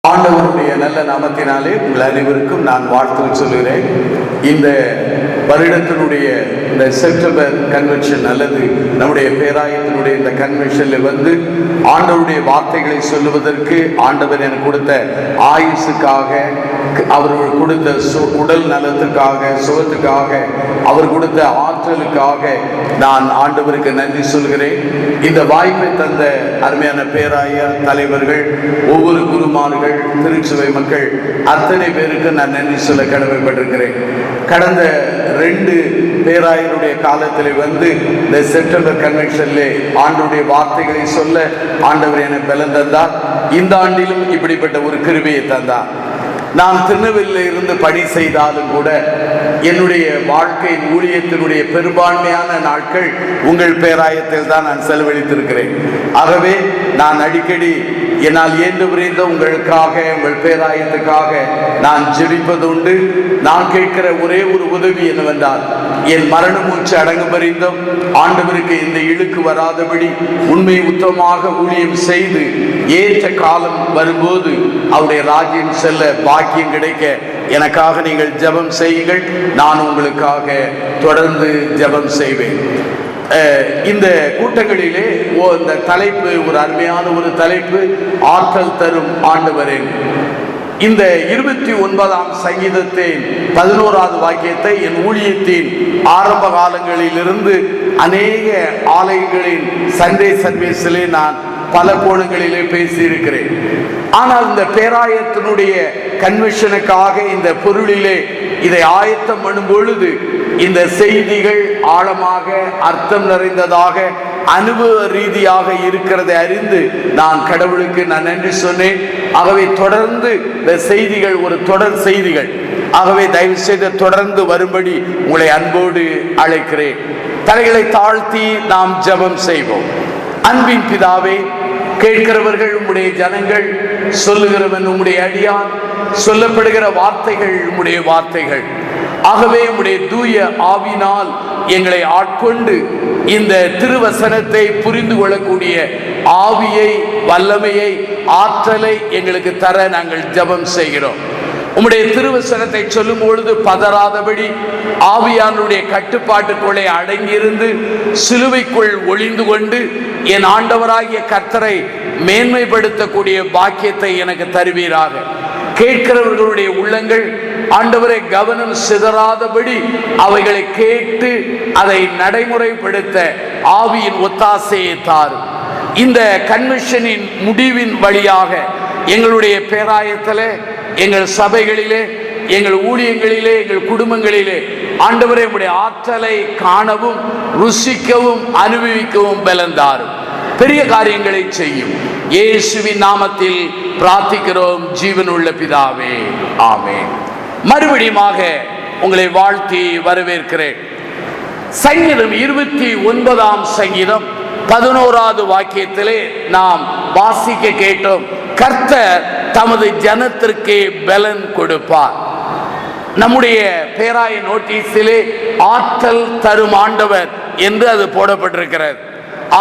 ஆண்டவருடைய நல்ல நாமத்தினாலே உங்கள் அனைவருக்கும் நான் வாழ்த்து சொல்கிறேன். இந்த வருடத்தினுடைய இந்த செப்டம்பர் கன்வென்ஷன் அல்லது நம்முடைய பேராயத்தினுடைய இந்த கன்வென்ஷனில் ஆண்டவருடைய வார்த்தைகளை சொல்லுவதற்கு ஆண்டவர் எனக்கு கொடுத்த ஆயுசுக்காக, அவர்கள் கொடுத்த உடல் நலத்துக்காக, சுகத்துக்காக, அவர் கொடுத்த ஆற்றலுக்காக நான் ஆண்டவருக்கு நன்றி சொல்கிறேன். இந்த வாய்ப்பை தந்த அருமையான பேராயர் தலைவர்கள், ஒவ்வொரு குருமார்கள், திருச்சபை மக்கள் அத்தனை பேருக்கு நான் நன்றி சொல்ல கடமைப்பட்டிருக்கிறேன். கடந்த 2 பேராயருடைய காலத்தில் இந்த செப்டம்பர் கன்வென்ஷன்ல ஆண்டவருடைய வார்த்தைகளை சொல்ல ஆண்டவர் எனக்கு பலன் தந்தார். இந்த ஆண்டிலும் இப்படிப்பட்ட ஒரு கிருபையை தந்தார். நான் திருநெல்வேலியில் இருந்து பணி செய்தாலும் கூட என்னுடைய வாழ்க்கை ஊழியத்தினுடைய பெரும்பான்மையான நாட்கள் உங்கள் பேராயத்தில் தான் நான் செலவழித்திருக்கிறேன். ஆகவே நான் அடிக்கடி என்னால் இயன்று புரிந்த உங்களுக்காக, உங்கள் பேராயத்துக்காக நான் ஜெபிப்பது உண்டு. நான் கேட்கிற ஒரே ஒரு உதவி என்னவென்றால், என் மரண மூச்சு அடங்கு பரிந்தும் ஆண்டவருக்கு இந்த இழுக்கு வராதபடி உண்மை உத்தமமாக ஊழியம் செய்து ஏற்ற காலம் வரும்போது அவருடைய ராஜ்யம் செல்ல பாக்கியம் கிடைக்க எனக்காக நீங்கள் ஜெபம் செய்யுங்கள். நான் உங்களுக்காக தொடர்ந்து ஜெபம் செய்வேன். இந்த கூட்டங்களிலே இந்த தலைப்பு ஒரு அருமையான ஒரு தலைப்பு, ஆற்றல் தரும் ஆண்டவரே. இந்த 29ஆம் சங்கீதத்தின் 11வது வாக்கியத்தை என் ஊழியத்தின் ஆரம்ப காலங்களிலிருந்து அநேக ஆலயங்களின் சண்டே சர்வீஸிலே நான் பல கோணங்களிலே பேசியிருக்கிறேன். ஆனால் இந்த பேராயத்தினுடைய கன்வென்ஷனுக்காக இந்த பொருளிலே இதை ஆயத்தம் பண்ணும் பொழுது இந்த செய்திகள் ஆழமாக அர்த்தம் நிறைந்ததாக அனுபவ ரீதியாக இருக்கிறதை அறிந்து நான் கடவுளுக்கு நான் நன்றி சொன்னேன். ஆகவே தொடர்ந்து இந்த செய்திகள் ஒரு தொடர் செய்திகள். ஆகவே தயவு செய்து தொடர்ந்து வரும்படி உங்களை அன்போடு அழைக்கிறேன். தலைகளை தாழ்த்தி நாம் ஜெபம் செய்வோம். அன்பின் பிதாவே, கேட்கிறவர்கள் உம்முடைய ஜனங்கள், சொல்லுகிறவன் உம்முடைய அடியான், சொல்லப்படுகிற வார்த்தைகள் உம்முடைய வார்த்தைகள். ஆகவே உம்முடைய தூய ஆவினால் எங்களை ஆட்கொண்டு இந்த திருவசனத்தை புரிந்து கொள்ளக்கூடிய ஆவியை, வல்லமையை, ஆற்றலை எங்களுக்கு தர நாங்கள் ஜெபம் செய்கிறோம். உம்முடைய திருவசனத்தை சொல்லும் பொழுது பதறாதபடி ஆவியானுடைய கட்டுப்பாட்டுக்குள்ளே அடங்கியிருந்து சிலுவைக்குள் ஒளிந்து கொண்டு என் ஆண்டவராகிய கர்த்தரை மேன்மைப்படுத்தக்கூடிய பாக்கியத்தை எனக்கு தருவீராக. கேட்கிறவர்களுடைய உள்ளங்கள் ஆண்டவரை கவனம் சிதறாதபடி அவைகளை கேட்டு அதை நடைமுறைப்படுத்த ஆவியின் ஒத்தாசையை தாரும். இந்த கன்வென்ஷனின் முடிவின் வழியாக எங்களுடைய பேராயத்திலே, எங்கள் சபைகளிலே, எங்கள் ஊழியங்களிலே, எங்கள் குடும்பங்களிலே ஆண்டவரை உம்முடைய ஆற்றலை காணவும், ருசிக்கவும், அனுபவிக்கவும் பலந்தாரும். பெரிய காரியங்களை செய்யும். இயேசுவின் நாமத்தில் பிரார்த்திக்கிறோம் ஜீவனுள்ள பிதாவே, ஆமென். மறுபடியுமாக உங்களை வாழ்த்தி வரவேற்கிறேன். சங்கீதம் 29ஆம் சங்கீதம் 11வது வாக்கியத்திலே நாம் வாசிக்க கேட்டோம், கர்த்தர் தமது ஜனத்திற்கு பலன் கொடுப்பார். நம்முடைய பேராய நோட்டீஸிலே ஆற்றல் தரும் ஆண்டவர் என்று அது போடப்பட்டிருக்கிறது.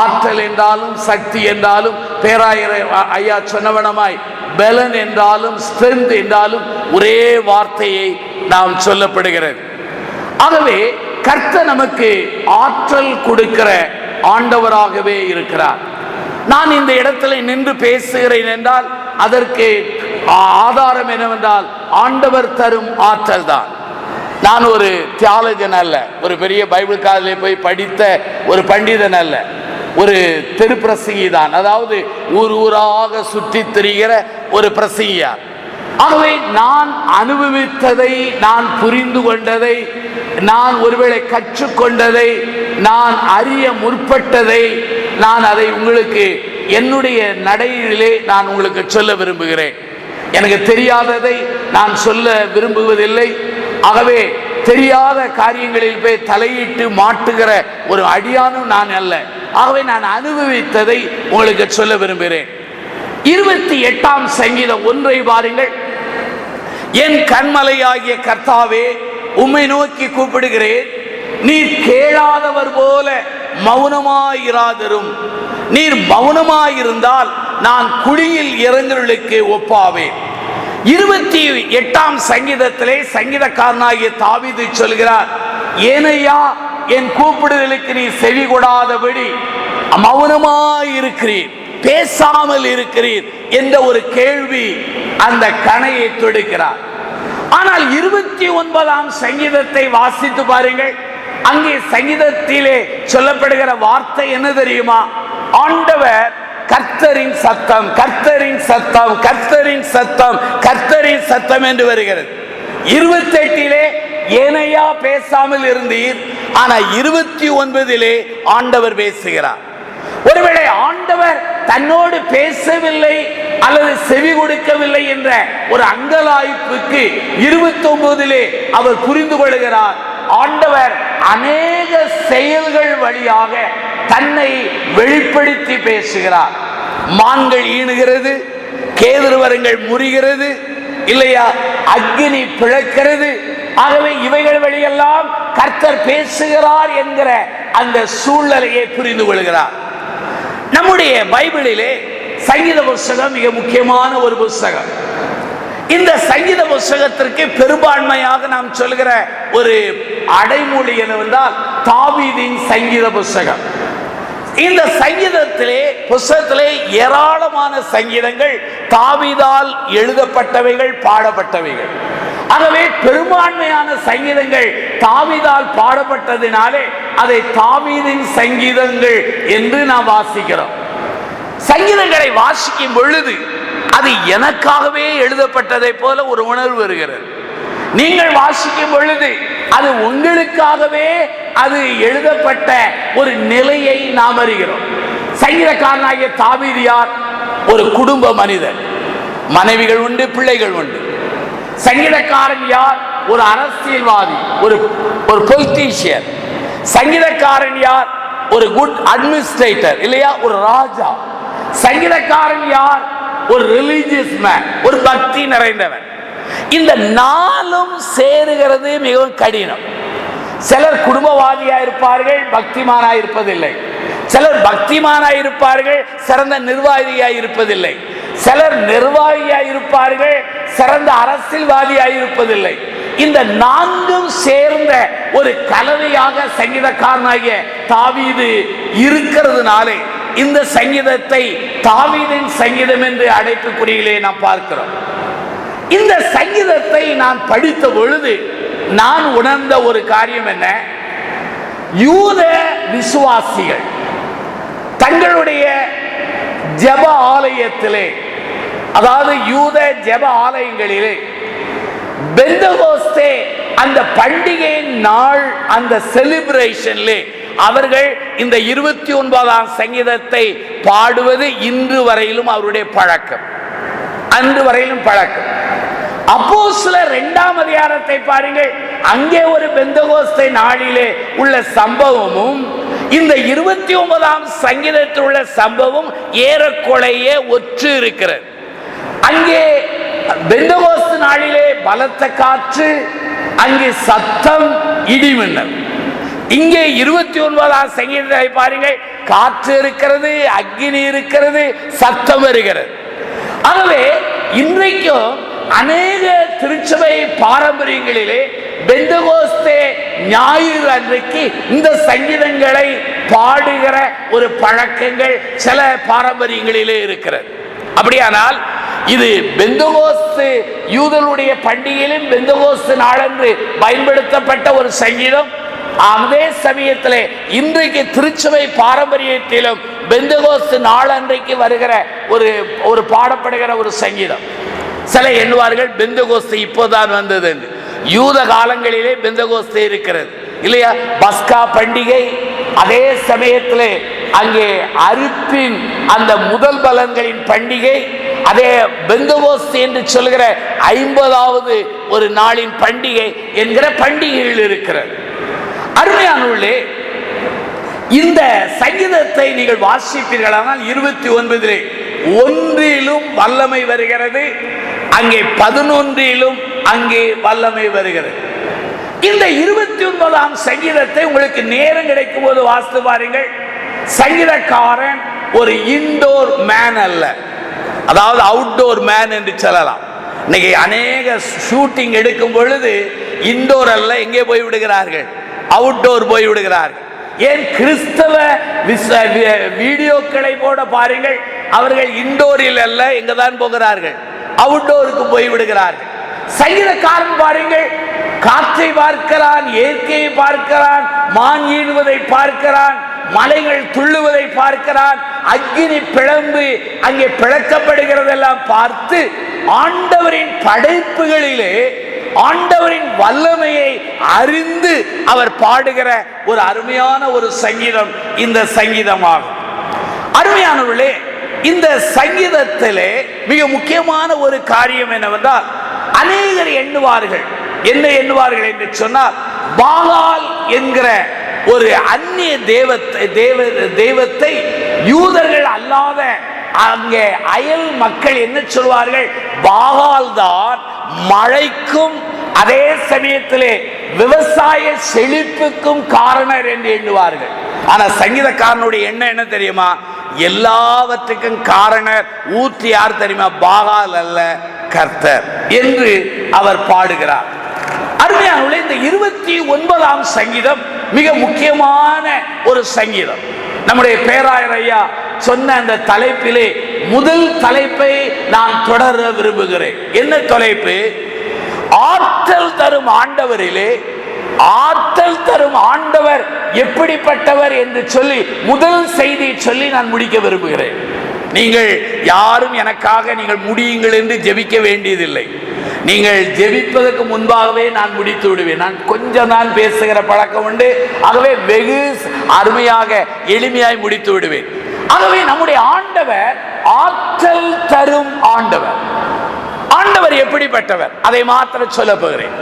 ஆற்றல் என்றாலும் சக்தி என்றாலும் பேராயர் ஐயா சொன்னவனமாய் பலன் என்றாலும் ஸ்ட்ரென்த் என்றாலும் ஒரே வார்த்தையை நாம் சொல்லப்படுகிறது. ஆகவே கர்த்தர் நமக்கு ஆற்றல் கொடுக்கிற ஆண்டவராகவே இருக்கிறார். நான் இந்த இடத்துல நின்று பேசுகிறேன் என்றால் அதற்கு ஆதாரம் என்னவென்றால் ஆண்டவர் தரும் ஆற்றல் தான். நான் ஒரு தியாலஜன் அல்ல, ஒரு பெரிய பைபிள் காலேஜில் போய் படித்த ஒரு பண்டிதன் அல்ல, ஒரு தெரு பிரசங்கி தான். அதாவது ஊர் ஊராக சுற்றி திரிகிற ஒரு பிரசங்கியார். ஆகவே நான் அனுபவித்ததை, நான் புரிந்து கொண்டதை, நான் ஒருவேளை கற்றுக்கொண்டதை, நான் அறிய முற்பட்டதை, நான் அதை உங்களுக்கு என்னுடைய நடையிலே நான் உங்களுக்கு சொல்ல விரும்புகிறேன். எனக்கு தெரியாததை நான் சொல்ல விரும்புவதில்லை. ஆகவே தெரியாத காரியங்களில் போய் தலையிட்டு மாட்டுகிற ஒரு அடியானும் நான் அல்ல. ஆகவே நான் அனுபவித்ததை உங்களுக்கு சொல்ல விரும்புகிறேன். 28ஆம் சங்கீதம் 1 பாருங்கள். என் கண்மலையாகிய கர்த்தாவே, உம்மை நோக்கி கூப்பிடுகிறேன். நீர் கேளாதவர் போல மௌனமாயிராதரும். நீர் மௌனமாயிருந்தால் நான் குழியில் இறங்குகளுக்கு ஒப்பாவேன். 28ஆம் சங்கீதத்திலே சங்கீதக்காரனாகிய தாவீது சொல்கிறார், ஏனையா என் கூப்பிடுதலுக்கு நீ செவி கொடாதபடி மௌனமாய் இருக்கிறீர், பேசாமல் இருக்கிறீர் என்ற ஒரு கேள்வி அந்த கணையை தொடுக்கிறார். ஆனால் 29ஆம் சங்கீதத்தை வாசித்து பாருங்கள். அங்கே சங்கீதத்திலே சொல்லப்படுகிற வார்த்தை என்ன தெரியுமா? ஆண்டவர் கர்த்தரின் சத்தம், கர்த்தரின் சத்தம், கர்த்தரின் சத்தம், கர்த்தரின் சத்தம் என்று வருகிறது. 28 ஏனையா பேசாமல் இருந்தீர், ஆனா 29 ஆண்டவர் பேசுகிறார். ஒருவேளை ஆண்டவர் தன்னோடு பேசவில்லை அல்லது செவி கொடுக்கவில்லை என்ற ஒரு அங்கலாய்ப்புக்கு 29 அவர் புரிந்து கொள்கிறார். ஆண்டவர் அநேக செயல்கள் வழியாக தன்னை வெளிப்படுத்தி பேசுகிறார். மான்கள் ஈணுகிறது, கேதுருவரங்கள் முறிகிறது, இல்லையா, அக்னி பிளக்கிறது. ஆகவே இவைகள் வழியெல்லாம் கர்த்தர் பேசுகிறார் என்கிற அந்த சூழ்நிலையை புரிந்து கொள்கிறார். நம்முடைய பைபிளிலே சங்கீத புஸ்தகம் மிக முக்கியமான ஒரு புஸ்தகம். இந்த சங்கீத புஸ்தகத்திற்கு பெரும்பான்மையாக நாம் சொல்கிற ஒரு அடைமொழி என்னவென்றால் தாவீதின் சங்கீத புஸ்தகம். இந்த புஸ்தகத்திலே ஏராளமான சங்கீதங்கள் தாவீதால் எழுதப்பட்டவைகள், பாடப்பட்டவைகள். ஆகவே பெரும்பான்மையான சங்கீதங்கள் தாவீதால் பாடப்பட்டதினாலே அதை தாவீதின் சங்கீதங்கள் என்று நாம் வாசிக்கிறோம். சங்கீதங்களை வாசிக்கும் பொழுது அது எனக்காகவே எழுதப்பட்டதை போல ஒரு உணர்வு வருகிறது. நீங்கள் வாசிக்கும் பொழுது அது உங்களுக்காகவே அது எழுதப்பட்ட ஒரு நிலையை நாம் அறிகிறோம். சங்கீதக்காரனாகிய தாவீது யார்? ஒரு குடும்ப மனிதன், மனைவிகள் உண்டு, பிள்ளைகள் உண்டு. சங்கீதக்காரன் யார்? ஒரு அரசியல்வாதி, ஒரு பொலிட்டீஷியன். சங்கீதக்காரன் யார்? ஒரு குட் அட்மினிஸ்ட்ரேட்டர், இல்லையா, ஒரு ராஜா. சங்கீதக்காரன் யார்? ஒரு ரிலீஜியஸ் மேன், ஒரு பக்தி நிறைந்தவன். இந்த நாளும் சேருகிறது மிகவும் கடினம். சிலர் குடும்பவாதியா இருப்பார்கள், பக்திமானா இருப்பதில்லை. சிலர் பக்திமானா இருப்பார்கள், சிறந்த நிர்வாகியா இருப்பதில்லை. சிலர் நிர்வாகியா இருப்பார்கள், சிறந்த அரசியல்வாதியா இருப்பதில்லை. இந்த நான்கும் சேர்ந்த ஒரு கலவையாக சங்கீதக்காரனாகிய தாவீது இருக்கிறதுனாலே இந்த சங்கீதத்தை தாவீதின் சங்கீதம் என்று அடைப்புக்குறியிலே நாம் பார்க்கிறோம். இந்த சங்கீதத்தை நான் படித்த பொழுது நான் உணர்ந்த ஒரு காரியம் என்ன? யூத விசுவாசிகள் தங்களுடைய ஜெப ஆலயத்திலே, அதாவது யூத ஜெப ஆலயங்களிலே பெந்தகோஸ்தே அந்த பண்டிகையின் நாள், அந்த செலிப்ரேஷன்லே அவர்கள் இந்த 29ஆம் சங்கீதத்தை பாடுவது இன்று வரையிலும் அவருடைய பழக்கம், அன்று வரையிலும் பழக்கம். அப்போஸ்தலர் 2ஆம் அதிகாரத்தை பாருங்கள். அங்கே ஒரு பெந்தகோஸ்தே நாளிலே உள்ள சம்பவமும் இந்த 29ஆம் சங்கீதத்தில் உள்ள சம்பவம் ஏறக்குறைய ஒற்று இருக்கிறது. அங்கே பெந்தகோஸ்து நாளிலே பலத்த காற்று, அங்கே சத்தம், இடிமின்னல். இங்கே 29ஆம் சங்கீதத்தை பாருங்கள், காற்று இருக்கிறது, அக்னி இருக்கிறது, சத்தம் வருகிறது. ஆகவே இன்றைக்கும் அநேக திருச்சபை பாரம்பரியங்களிலே பெந்தகோஸ்தே ஞாயிறு அன்றைக்கு இந்த சங்கீதங்களை பாடுகிற ஒரு பழக்கங்கள் சில பாரம்பரியங்களிலே இருக்கிறது. அப்படியானால் இது பெந்தகோஸ்து யூதர்களுடைய பண்டிகையிலும் பெந்தகோஸ்து நாளன்று பயன்படுத்தப்பட்ட ஒரு சங்கீதம். அதே சமயத்திலே இன்றைக்கு திருச்சபை பாரம்பரியத்திலும் பெந்தகோஸ்து நாளன்றைக்கு வருகிற ஒரு பாடப்படுகிற ஒரு சங்கீதம். சில எண்ணுவார்கள் பெந்தகோஸ்து இப்போதான் வந்தது என்று. யூத காலங்களிலே பெந்தகோஸ்து இருக்கிறது, இல்லையா? பஸ்கா பண்டிகை, அதே சமயத்திலே அங்கே அறுப்பின் அந்த முதல் பலன்களின் பண்டிகை, அதே பெந்தகோஸ்து என்று சொல்கிற 50வது ஒரு நாளின் பண்டிகை என்கிற பண்டிகைகள் இருக்கிறது. அருமையானவர்களே, இந்த சங்கீதத்தை நீங்கள் வாசிப்பீர்களானால் 29 ஒன்றிலும் வல்லமை வருகிறது, அங்கே 11 அங்கே வல்லமை வருகிறது. இந்த 29ஆம் சங்கீதத்தை உங்களுக்கு நேரம் கிடைக்கும் போது வாசித்து பாருங்கள். சங்கீதக்காரன் ஒரு இன்டோர் மேன் அல்ல, அதாவது அவுட்டோர் மேன் என்று சொல்லலாம். இன்னைக்கு அநேக ஷூட்டிங் எடுக்கும் பொழுது இன்டோர் அல்ல, எங்கே போய் விடுகிறார்கள்? அவுட்டோர் போய் விடுகிறார்கள். ஏன்? கிறிஸ்தவ வீடியோக்களை போட பாருங்கள், அவர்கள் இன்டோரில் அல்ல, எங்கதான் போகிறார்கள்? அவுட்டோருக்கு போய் விடுகிறார்கள். சங்கீதக்காரன் பாருங்கள், காற்றை பார்க்கிறான், இயற்கையை பார்க்கிறான், மான் ஈடுவதை பார்க்கிறான், மலைகள் துள்ளுவதை பார்க்கிறான், அக்கினி பிளம்பு அங்கே பிளக்கப்படுகிறதெல்லாம் பார்த்து ஆண்டவரின் படைப்புகளிலே ஆண்டவரின் வல்லமையை அறிந்து அவர் பாடுகிற ஒரு அருமையான ஒரு சங்கீதம் இந்த சங்கீதமாகும். அருமையானவர்களே, இந்த சங்கீதத்திலே மிக முக்கியமான ஒரு காரியம் என்னவென்றால், அநேகர் எண்ணுவார்கள். என்ன எண்ணுவார்கள் என்று சொன்னால், பாகால் என்கிற ஒரு அந்நிய தெய்வத்தை யூதர்கள் அல்லாத அங்கே அயல் மக்கள் என்ன சொல்வார்கள்? பாகால் தான் மழைக்கும் அதே சமயத்திலே விவசாய செழிப்புக்கும் காரணர் என்று எண்ணுவார்கள். ஆனா சங்கீதக்காரனுடைய எண்ணம் என்ன தெரியுமா? எல்லாவற்றுக்கும் காரணர் ஊற்றி யார் தெரியுமா? பாகால் அல்ல, கர்த்தர் என்று அவர் பாடுகிறார். அருமையான இந்த 29ஆம் சங்கீதம் மிக முக்கியமான ஒரு சங்கீதம். நம்முடைய பேராயர் ஐயா சொன்ன அந்த தலைப்பிலே முதல் தலைப்பை நான் தொடர விரும்புகிறேன். என்ன தலைப்பு? ஆற்றல் தரும் ஆண்டவரிலே ஆற்றல் தரும் ஆண்டவர் எப்படிப்பட்டவர் என்று சொல்லி முதல் செய்தி சொல்லி நான் முடிக்க விரும்புகிறேன். நீங்கள் யாரும் எனக்காக நீங்கள் முடியுங்கள் என்று ஜெபிக்க வேண்டியதில்லை. நீங்கள் ஜெபிப்பதற்கு முன்பாகவே நான் முடித்து விடுவேன். நான் கொஞ்சம் தான் பேசுகிற பழக்கம் உண்டு. ஆகவே வெகு அருமையாக எளிமையாய் முடித்து விடுவேன். ஆகவே நம்முடைய ஆண்டவர் ஆற்றல் தரும் ஆண்டவர். ஆண்டவர் எப்படிப்பட்டவர் அதை மாத்திரம் சொல்ல போகிறேன்.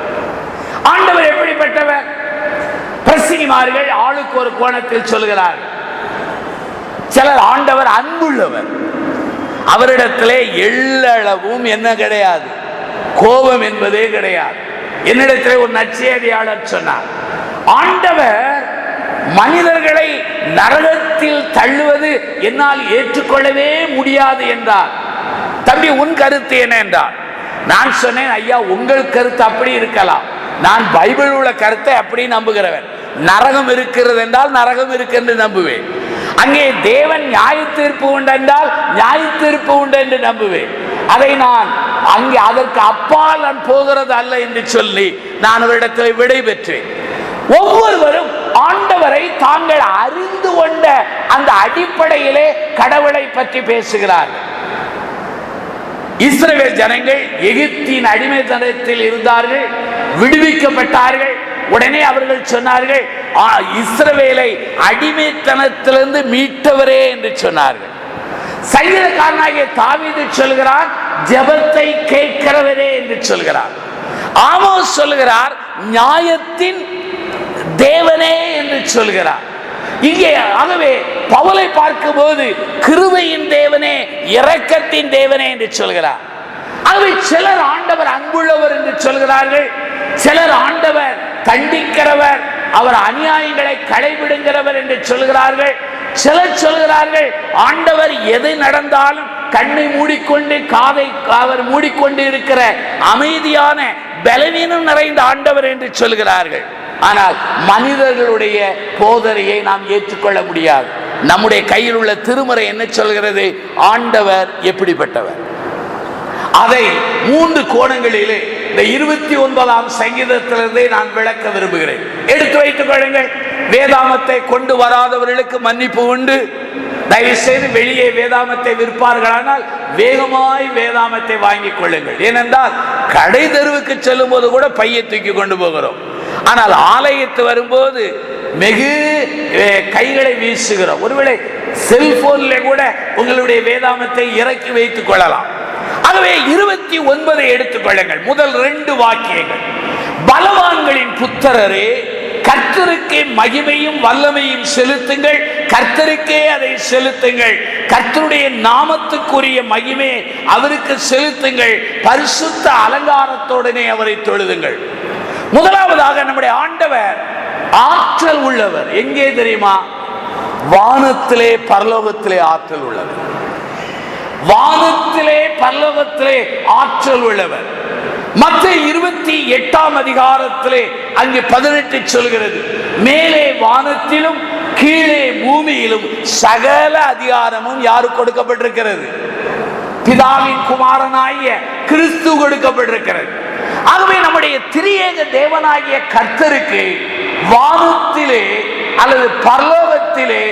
ஆண்டவர் எப்படிப்பட்டவர்? பிரசங்கிமார்கள் ஆளுக்கு ஒரு கோணத்தில் சொல்கிறார்கள். சிலர் ஆண்டவர் அன்புள்ளவர், அவரிடத்திலே எள்ளளவும் என்ன கிடையாது, கோபம் என்பதே கிடையாது. என்னிடத்திலே ஒரு நற்செய்தியாளர் சொன்னார், ஆண்டவர் மனிதர்களை நரகத்தில் தள்ளுவது என்னால் ஏற்றுக்கொள்ளவே முடியாது என்றார். தம்பி, உன் கருத்து என்ன என்றார். நான் சொன்னேன், ஐயா உங்கள் கருத்து அப்படி இருக்கலாம், நான் பைபிள் உள்ள கருத்தை அப்படி நம்புகிறவன். நரகம் இருக்கிறது என்றால் நரகம் இருக்கு என்று நம்புவேன். அங்கே தேவன் நியாய தீர்ப்பு உண்டு என்றால் நியாய தீர்ப்பு உண்டு என்று நம்புவேன். அதை நான் அங்கே அதற்கு அப்பால் நான் போகிறது அல்ல என்று சொல்லி நான் அவரிடத்தில் விடை பெற்றேன். ஒவ்வொருவரும் ஆண்டவரை தாங்கள் அறிந்து கொண்ட அந்த அடிப்படையிலே கடவுளை பற்றி பேசுகிறார்கள். இஸ்ரவேல் ஜனங்கள் எகிப்தின் அடிமைத்தனத்தில் இருந்தார்கள், விடுவிக்கப்பட்டார்கள். உடனே அவர்கள் சொன்னார்கள், இஸ்ரவேலை அடிமைத்தனத்திலிருந்து மீட்டவரே என்று சொன்னார்கள். சங்கீதக்காரனாகிய தாவீது சொல்கிறார், ஜெபத்தை கேட்கிறவரே என்று சொல்கிறார். ஆமோஸ் சொல்கிறார், நியாயத்தின் தேவனே என்று சொல்கிறார். இங்கே ஆகவே பவுலை பார்க்கும்போது கிருபையின் தேவனே, இரக்கத்தின் தேவனே என்று சொல்கிறார். ஆகவே சிலர் ஆண்டவர் அன்புள்ளவர் என்று சொல்கிறார்கள், சிலர் ஆண்டவர் தண்டிக்கிறவர், அவர் அநியாயங்களை களைவிடுகிறவர் என்று சொல்கிறார்கள். சிலர் சொல்கிறார்கள் ஆண்டவர் எது நடந்தாலும் கண்ணை மூடிக்கொண்டு காதை அவர் மூடிக்கொண்டு இருக்கிற அமைதியான பலவீனம் நிறைந்த ஆண்டவர் என்று சொல்கிறார்கள். ஆனால் மனிதர்களுடைய போதனையை நாம் ஏற்றுக்கொள்ள முடியாது. நம்முடைய கையில் உள்ள திருமறை என்ன சொல்கிறது? ஆண்டவர் எப்படிப்பட்டவர்? அதை 3 கோணங்களிலே இந்த 29ஆம் சங்கீதத்திலிருந்தே நான் விளக்க விரும்புகிறேன். எடுத்து வைத்துக் கொள்ளுங்கள். வேதாமத்தை கொண்டு வராதவர்களுக்கு மன்னிப்பு உண்டு. தயவு செய்து வெளியே வேதாமத்தை விற்பார்களானால் வேகமாய் வேதாமத்தை வாங்கிக் கொள்ளுங்கள். ஏனென்றால் கடை தெருவுக்கு செல்லும் போது கூட பையை தூக்கி கொண்டு போகிறோம். ஆனால் ஆலயத்து வரும்போது வெகு கைகளை வீசுகிறோம். ஒருவேளை செல்போன்ல கூட உங்களுடைய வேதாமத்தை இறக்கி வைத்துக் கொள்ளலாம். ஆகவே 29 எடுத்துக் கொள்ளுங்கள். முதல் 2 வாக்கியங்கள், பலவான்களின் புத்திரரே கர்த்தருக்கே மகிமையும் வல்லமையும் செலுத்துங்கள், கர்த்தருக்கே அதை செலுத்துங்கள், கர்த்தருடைய நாமத்துக்குரிய மகிமையை அவருக்கு செலுத்துங்கள், பரிசுத்த அலங்காரத்தோடனே அவரை தொழுதுங்கள். முதலாவதாக நம்முடைய ஆண்டவர் ஆற்றல் உள்ளவர். எங்கே தெரியுமா? வானத்திலே பரலோகத்திலே ஆற்றல் உள்ளவர். வானத்திலே பரலோகத்திலே ஆற்றல் உள்ளவர். மத்தேயு 28ஆம் அதிகாரத்திலே அங்கே 18 சொல்கிறது, மேலே வானத்திலும் கீழே பூமியிலும் சகல அதிகாரமும் யாருக்கு கொடுக்கப்பட்டிருக்கிறது? பிதாவின் குமாரனாகிய கிறிஸ்து கொடுக்கப்பட்டிருக்கிறது. ஆகவே நம்முடைய திரியேக தேவனாகிய கர்த்தருக்கு வானத்திலே அல்லது பரலோகத்திலே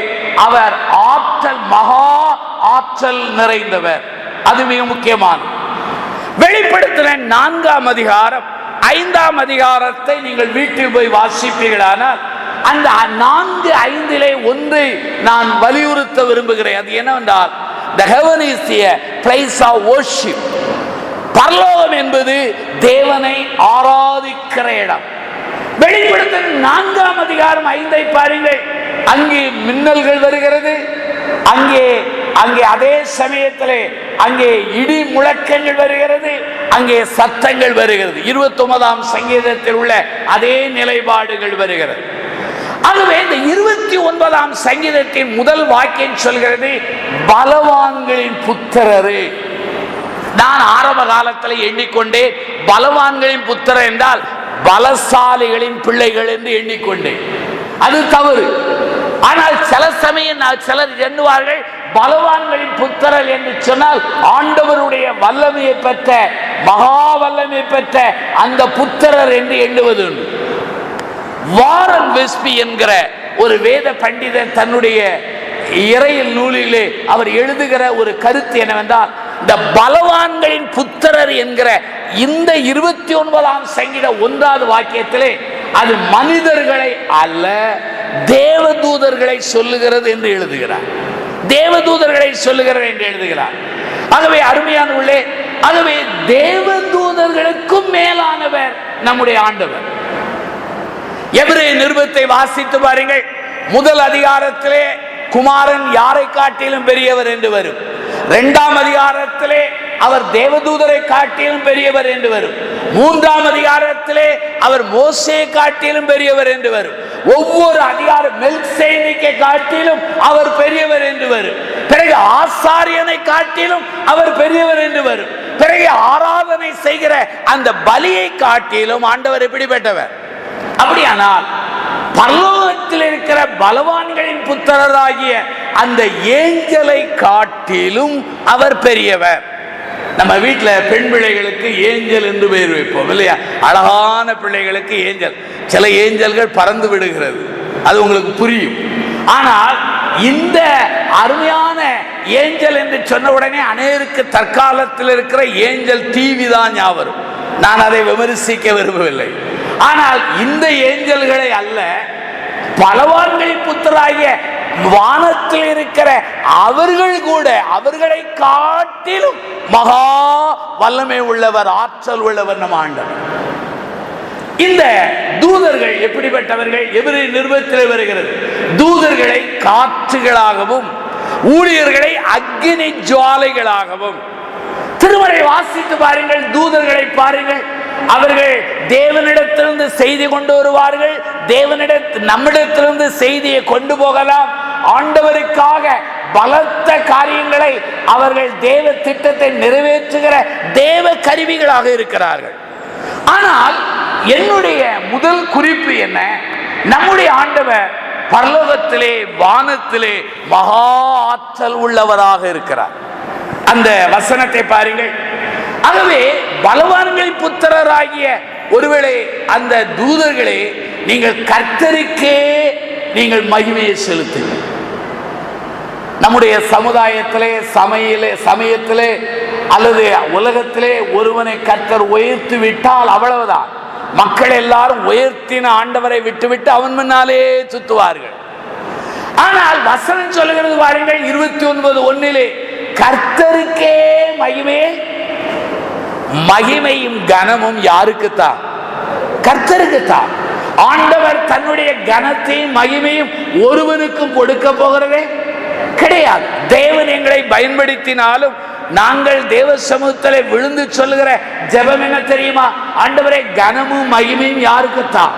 அவர் ஆற்றல், மகா ஆற்றல் நிறைந்தவர். அது மிக முக்கியமானது. வெளிப்படுத்தின 4ஆம் அதிகாரம் 5ஆம் அதிகாரத்தை நீங்கள் வீட்டில் போய் வாசிப்பீர்களானால் அந்த 4:5 ஒன்றை நான் வலியுறுத்த விரும்புகிறேன். அது என்னவென்றால், the heaven is a place of worship. பரலோகம் என்பது தேவனை ஆராதிக்கிற இடம். வெளிப்படுத்தின 4ஆம் அதிகாரம் 5ஐ பாருங்கள். அங்கே மின்னல்கள் வருகிறது, அங்கே அதே சமயத்திலே அங்கே இடி முழக்கங்கள் வருகிறது, அங்கே சத்தங்கள் வருகிறது. 29ஆம் சங்கீதத்தில் உள்ள அதே நிலைப்பாடுகள் வருகிறது. ஆகவே இந்த 29ஆம் சங்கீதத்தின் முதல் வாக்கியம் சொல்கிறது, பலவான்களின் புத்திரரே. நான் ஆரம்ப காலத்தில் எண்ணிக்கொண்டேன், பலவான்களின் புத்திரர் என்றால் பலசாலிகளின் பிள்ளைகள் என்று எண்ணிக்கொண்டேன். அது தவறு. ஆனால் சில சமயம் சிலர் எண்ணுவார்கள், பலவான்களின் புத்திரர் என்று சொன்னால் ஆண்டவருடைய வல்லமையை பெற்ற, மகா வல்லமை பெற்ற அந்த புத்திரர் என்று எண்ணுவது உண்டு. வாரன் வெஸ்பி என்கிற ஒரு வேத பண்டிதர் தன்னுடைய இறையில் நூலிலே அவர் எழுதுகிற ஒரு கருத்து என்னவென்றால், இந்த பலவான்களின் புத்திரர் என்கிற இந்த 29ஆம் சங்கீத 1வது வாக்கியத்திலே அது மனிதர்களை அல்ல, தேவதூதர்களை சொல்லுகிறது என்று எழுதுகிறார். தேவதூதர்களை சொல்லுகிறது என்று எழுதுகிறார். ஆகவே அருமையானவர்களே, ஆகவே தேவதூதர்களுக்கும் மேலானவர் நம்முடைய ஆண்டவர். எபிரேய நிருபத்தை வாசித்து பாருங்கள். முதல் அதிகாரத்திலே குமாரன் யாரை காட்டிலும் பெரியவர் என்று வரும். 2ஆம் அதிகாரத்திலே அவர் தேவதூதரை காட்டிலும் பெரியவர் என்று வரும். 3ஆம் அதிகாரத்திலே அவர் மோசேயை காட்டிலும் பெரியவர் என்று வரும். ஒவ்வொரு அதிகாரம் மெல்க்சேதேக்கை காட்டிலும் அவர் பெரியவர் என்று வரும். பிறகு ஆசாரியனை காட்டிலும் அவர் பெரியவர் என்று வரும். பிறகு ஆராதனை செய்கிற அந்த பலியை காட்டிலும் ஆண்டவர் எப்படிப்பட்டவர்? அப்படியானால் பரலோகத்தில் இருக்கிற பலவான்களின் புத்திரராகிய அந்த ஏஞ்சலை காட்டிலும் அவர் பெரியவர். நம்ம வீட்டில் பெண் பிள்ளைகளுக்கு ஏஞ்சல் என்று பெயர் வைப்போம் இல்லையா? அழகான பிள்ளைகளுக்கு ஏஞ்சல். சில ஏஞ்சல்கள் பறந்து விடுகிறது, அது உங்களுக்கு புரியும். ஆனால் இந்த அருமையான ஏஞ்சல் என்று சொன்ன உடனே அநேருக்கு தற்காலத்தில் இருக்கிற ஏஞ்சல் டிவி தான் ஞாபகம். நான் அதை விமர்சிக்க விரும்பவில்லை. ஆனால் இந்த ஏஞ்சல்களை அல்ல, பலவான்களின் புத்திராகிய வானத்தில் இருக்கிற அவர்கள் கூட அவர்களை காட்டிலும் மகா வல்லமை உள்ளவர், ஆற்றல் உள்ளவர் நம் ஆண்டவர். இந்த தூதர்கள் எப்படிப்பட்டவர்கள்? எபிரேய நிருபத்தில் வருகிறது, தூதர்களை காற்றுகளாகவும் ஊழியர்களை அக்கினி ஜுவாலைகளாகவும். திருமறை வாசித்து பாருங்கள், தூதர்களை பாருங்கள். அவர்கள் தேவனிடத்திலிருந்து செய்தி கொண்டு வருவார்கள், நம்மிடத்திலிருந்து செய்தியை கொண்டு போகலாம். ஆண்டவருக்காக பலத்த காரியங்களை அவர்கள் தேவ திட்டத்தை நிறைவேற்றுகிற தேவ கருவிகளாக இருக்கிறார்கள். ஆனால் என்னுடைய முதல் குறிப்பு என்ன? நம்முடைய ஆண்டவர் பரலோகத்திலே வானத்திலே மகா ஆற்றல் உள்ளவராக இருக்கிறார். அந்த வசனத்தை பாருங்கள். ஆகவே பலவான்களின் புத்திரராகிய ஒருவேளை அந்த தூதர்களே, நீங்கள் கர்த்தருக்கே நீங்கள் மகிமையை செலுத்துங்கள். நம்முடைய சமுதாயத்திலே சமயத்திலே அல்லது உலகத்திலே ஒருவனை கர்த்தர் உயர்த்தி விட்டால் அவ்வளவுதான். மக்கள் எல்லாரும் உயர்த்தின ஆண்டவரை விட்டுவிட்டு அவன் முன்னாலே சுத்துவார்கள். ஆனால் வசனம் சொல்லுகிறது பாருங்கள், 29:1 கர்த்தருக்கே மகிமையும் கனமும் யாருக்குத்தான்? கர்த்தருக்குத்தான். ஆண்டவர் தன்னுடைய கனத்தையும் மகிமையும் ஒருவனுக்கும் கொடுக்க போகிறதே கிடையாது. தேவன் எங்களை பயன்படுத்தினாலும் நாங்கள் தேவ சமூகத்திலே விழுந்து சொல்லுகிற ஜெபம் என்ன தெரியுமா? ஆண்டவரே, கனமும் மகிமையும் யாருக்குத்தான்?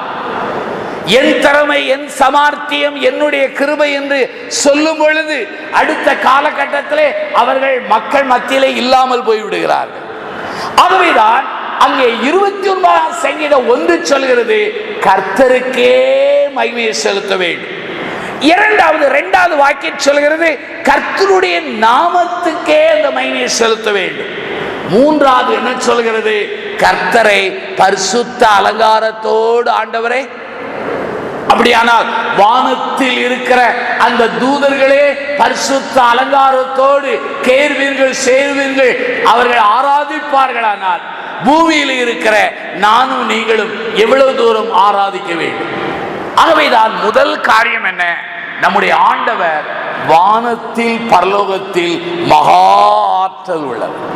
என் திறமை, என் சமார்த்தியம், என்னுடைய கிருபை என்று சொல்லும் பொழுது அடுத்த காலகட்டத்திலே அவர்கள் மக்கள் மத்தியிலே இல்லாமல் போய்விடுகிறார்கள். ஆகவேதான் அங்கே 29ஆம் சங்கீதம் 1 சொல்கிறது, கர்த்தருக்கே மகிமையை செலுத்த வேண்டும். இரண்டாவது வாக்கியம் சொல்கிறது, கர்த்தருடைய நாமத்துக்கே அந்த மகிமையை செலுத்த வேண்டும். மூன்றாவது என்ன சொல்கிறது? கர்த்தரை பரிசுத்த அலங்காரத்தோடு, ஆண்டவரே, அப்படியானால் வானத்தில் இருக்கிற அந்த தூதர்களே பரிசுத்த அலங்காரத்தோடு கேர்வீர்கள், சேர்வீர்கள், அவர்கள் ஆராதிப்பார்களானால் பூமியில் இருக்கிற நானும் நீங்களும் எவ்வளவு தூரம் ஆராதிக்க வேண்டும். ஆகவேதான் முதல் காரியம் என்ன? நம்முடைய ஆண்டவர் வானத்தில் பரலோகத்தில் மகா ஆற்றல் உள்ளவர்.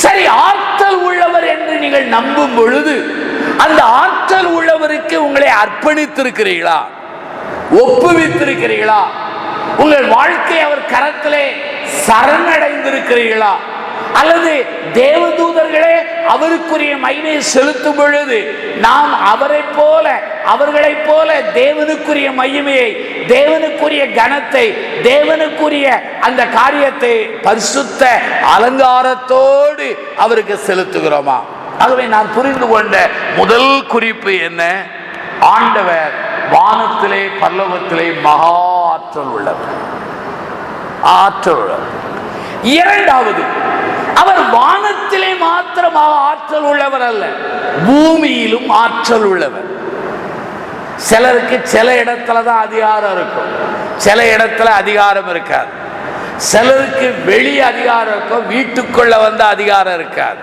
சரி, ஆற்றல் உள்ளவர் என்று நீங்கள் நம்பும் பொழுது அந்த ஆற்றல் உள்ளவருக்கு உங்களை அர்ப்பணித்திருக்கிறீர்களா? ஒப்புவித்திருக்கிறீர்களா? உங்கள் வாழ்க்கை அவர் கரத்திலே சரணடைந்திருக்கிறீர்களா? அல்லது தேவதூதர்களே அவருக்குரிய மகிமையை செலுத்தும் பொழுது நாம் அவர்களைப் போல தேவனுக்குரிய மகிமையை, தேவனுக்குரிய கனத்தை, தேவனுக்குரிய அந்த காரியத்தை பரிசுத்த அலங்காரத்தோடு அவருக்கு செலுத்துகிறோமா? ஆகவே நான் புரிந்து கொண்ட முதல் குறிப்பு என்ன? ஆண்டவர் வானத்திலே பரலோகத்திலே மகா ஆற்றல் உள்ளவர். இரண்டாவது, அவர் வானத்திலே மாத்திரமாக ஆற்றல் உள்ளவர் அல்ல, பூமியிலும் ஆற்றல் உள்ளவர். சிலருக்கு சில இடத்துல தான் அதிகாரம் இருக்கும், சில இடத்துல அதிகாரம் இருக்காது. சிலருக்கு வெளி அதிகாரம் இருக்கும், வீட்டுக்குள்ள வந்து அதிகாரம் இருக்காது.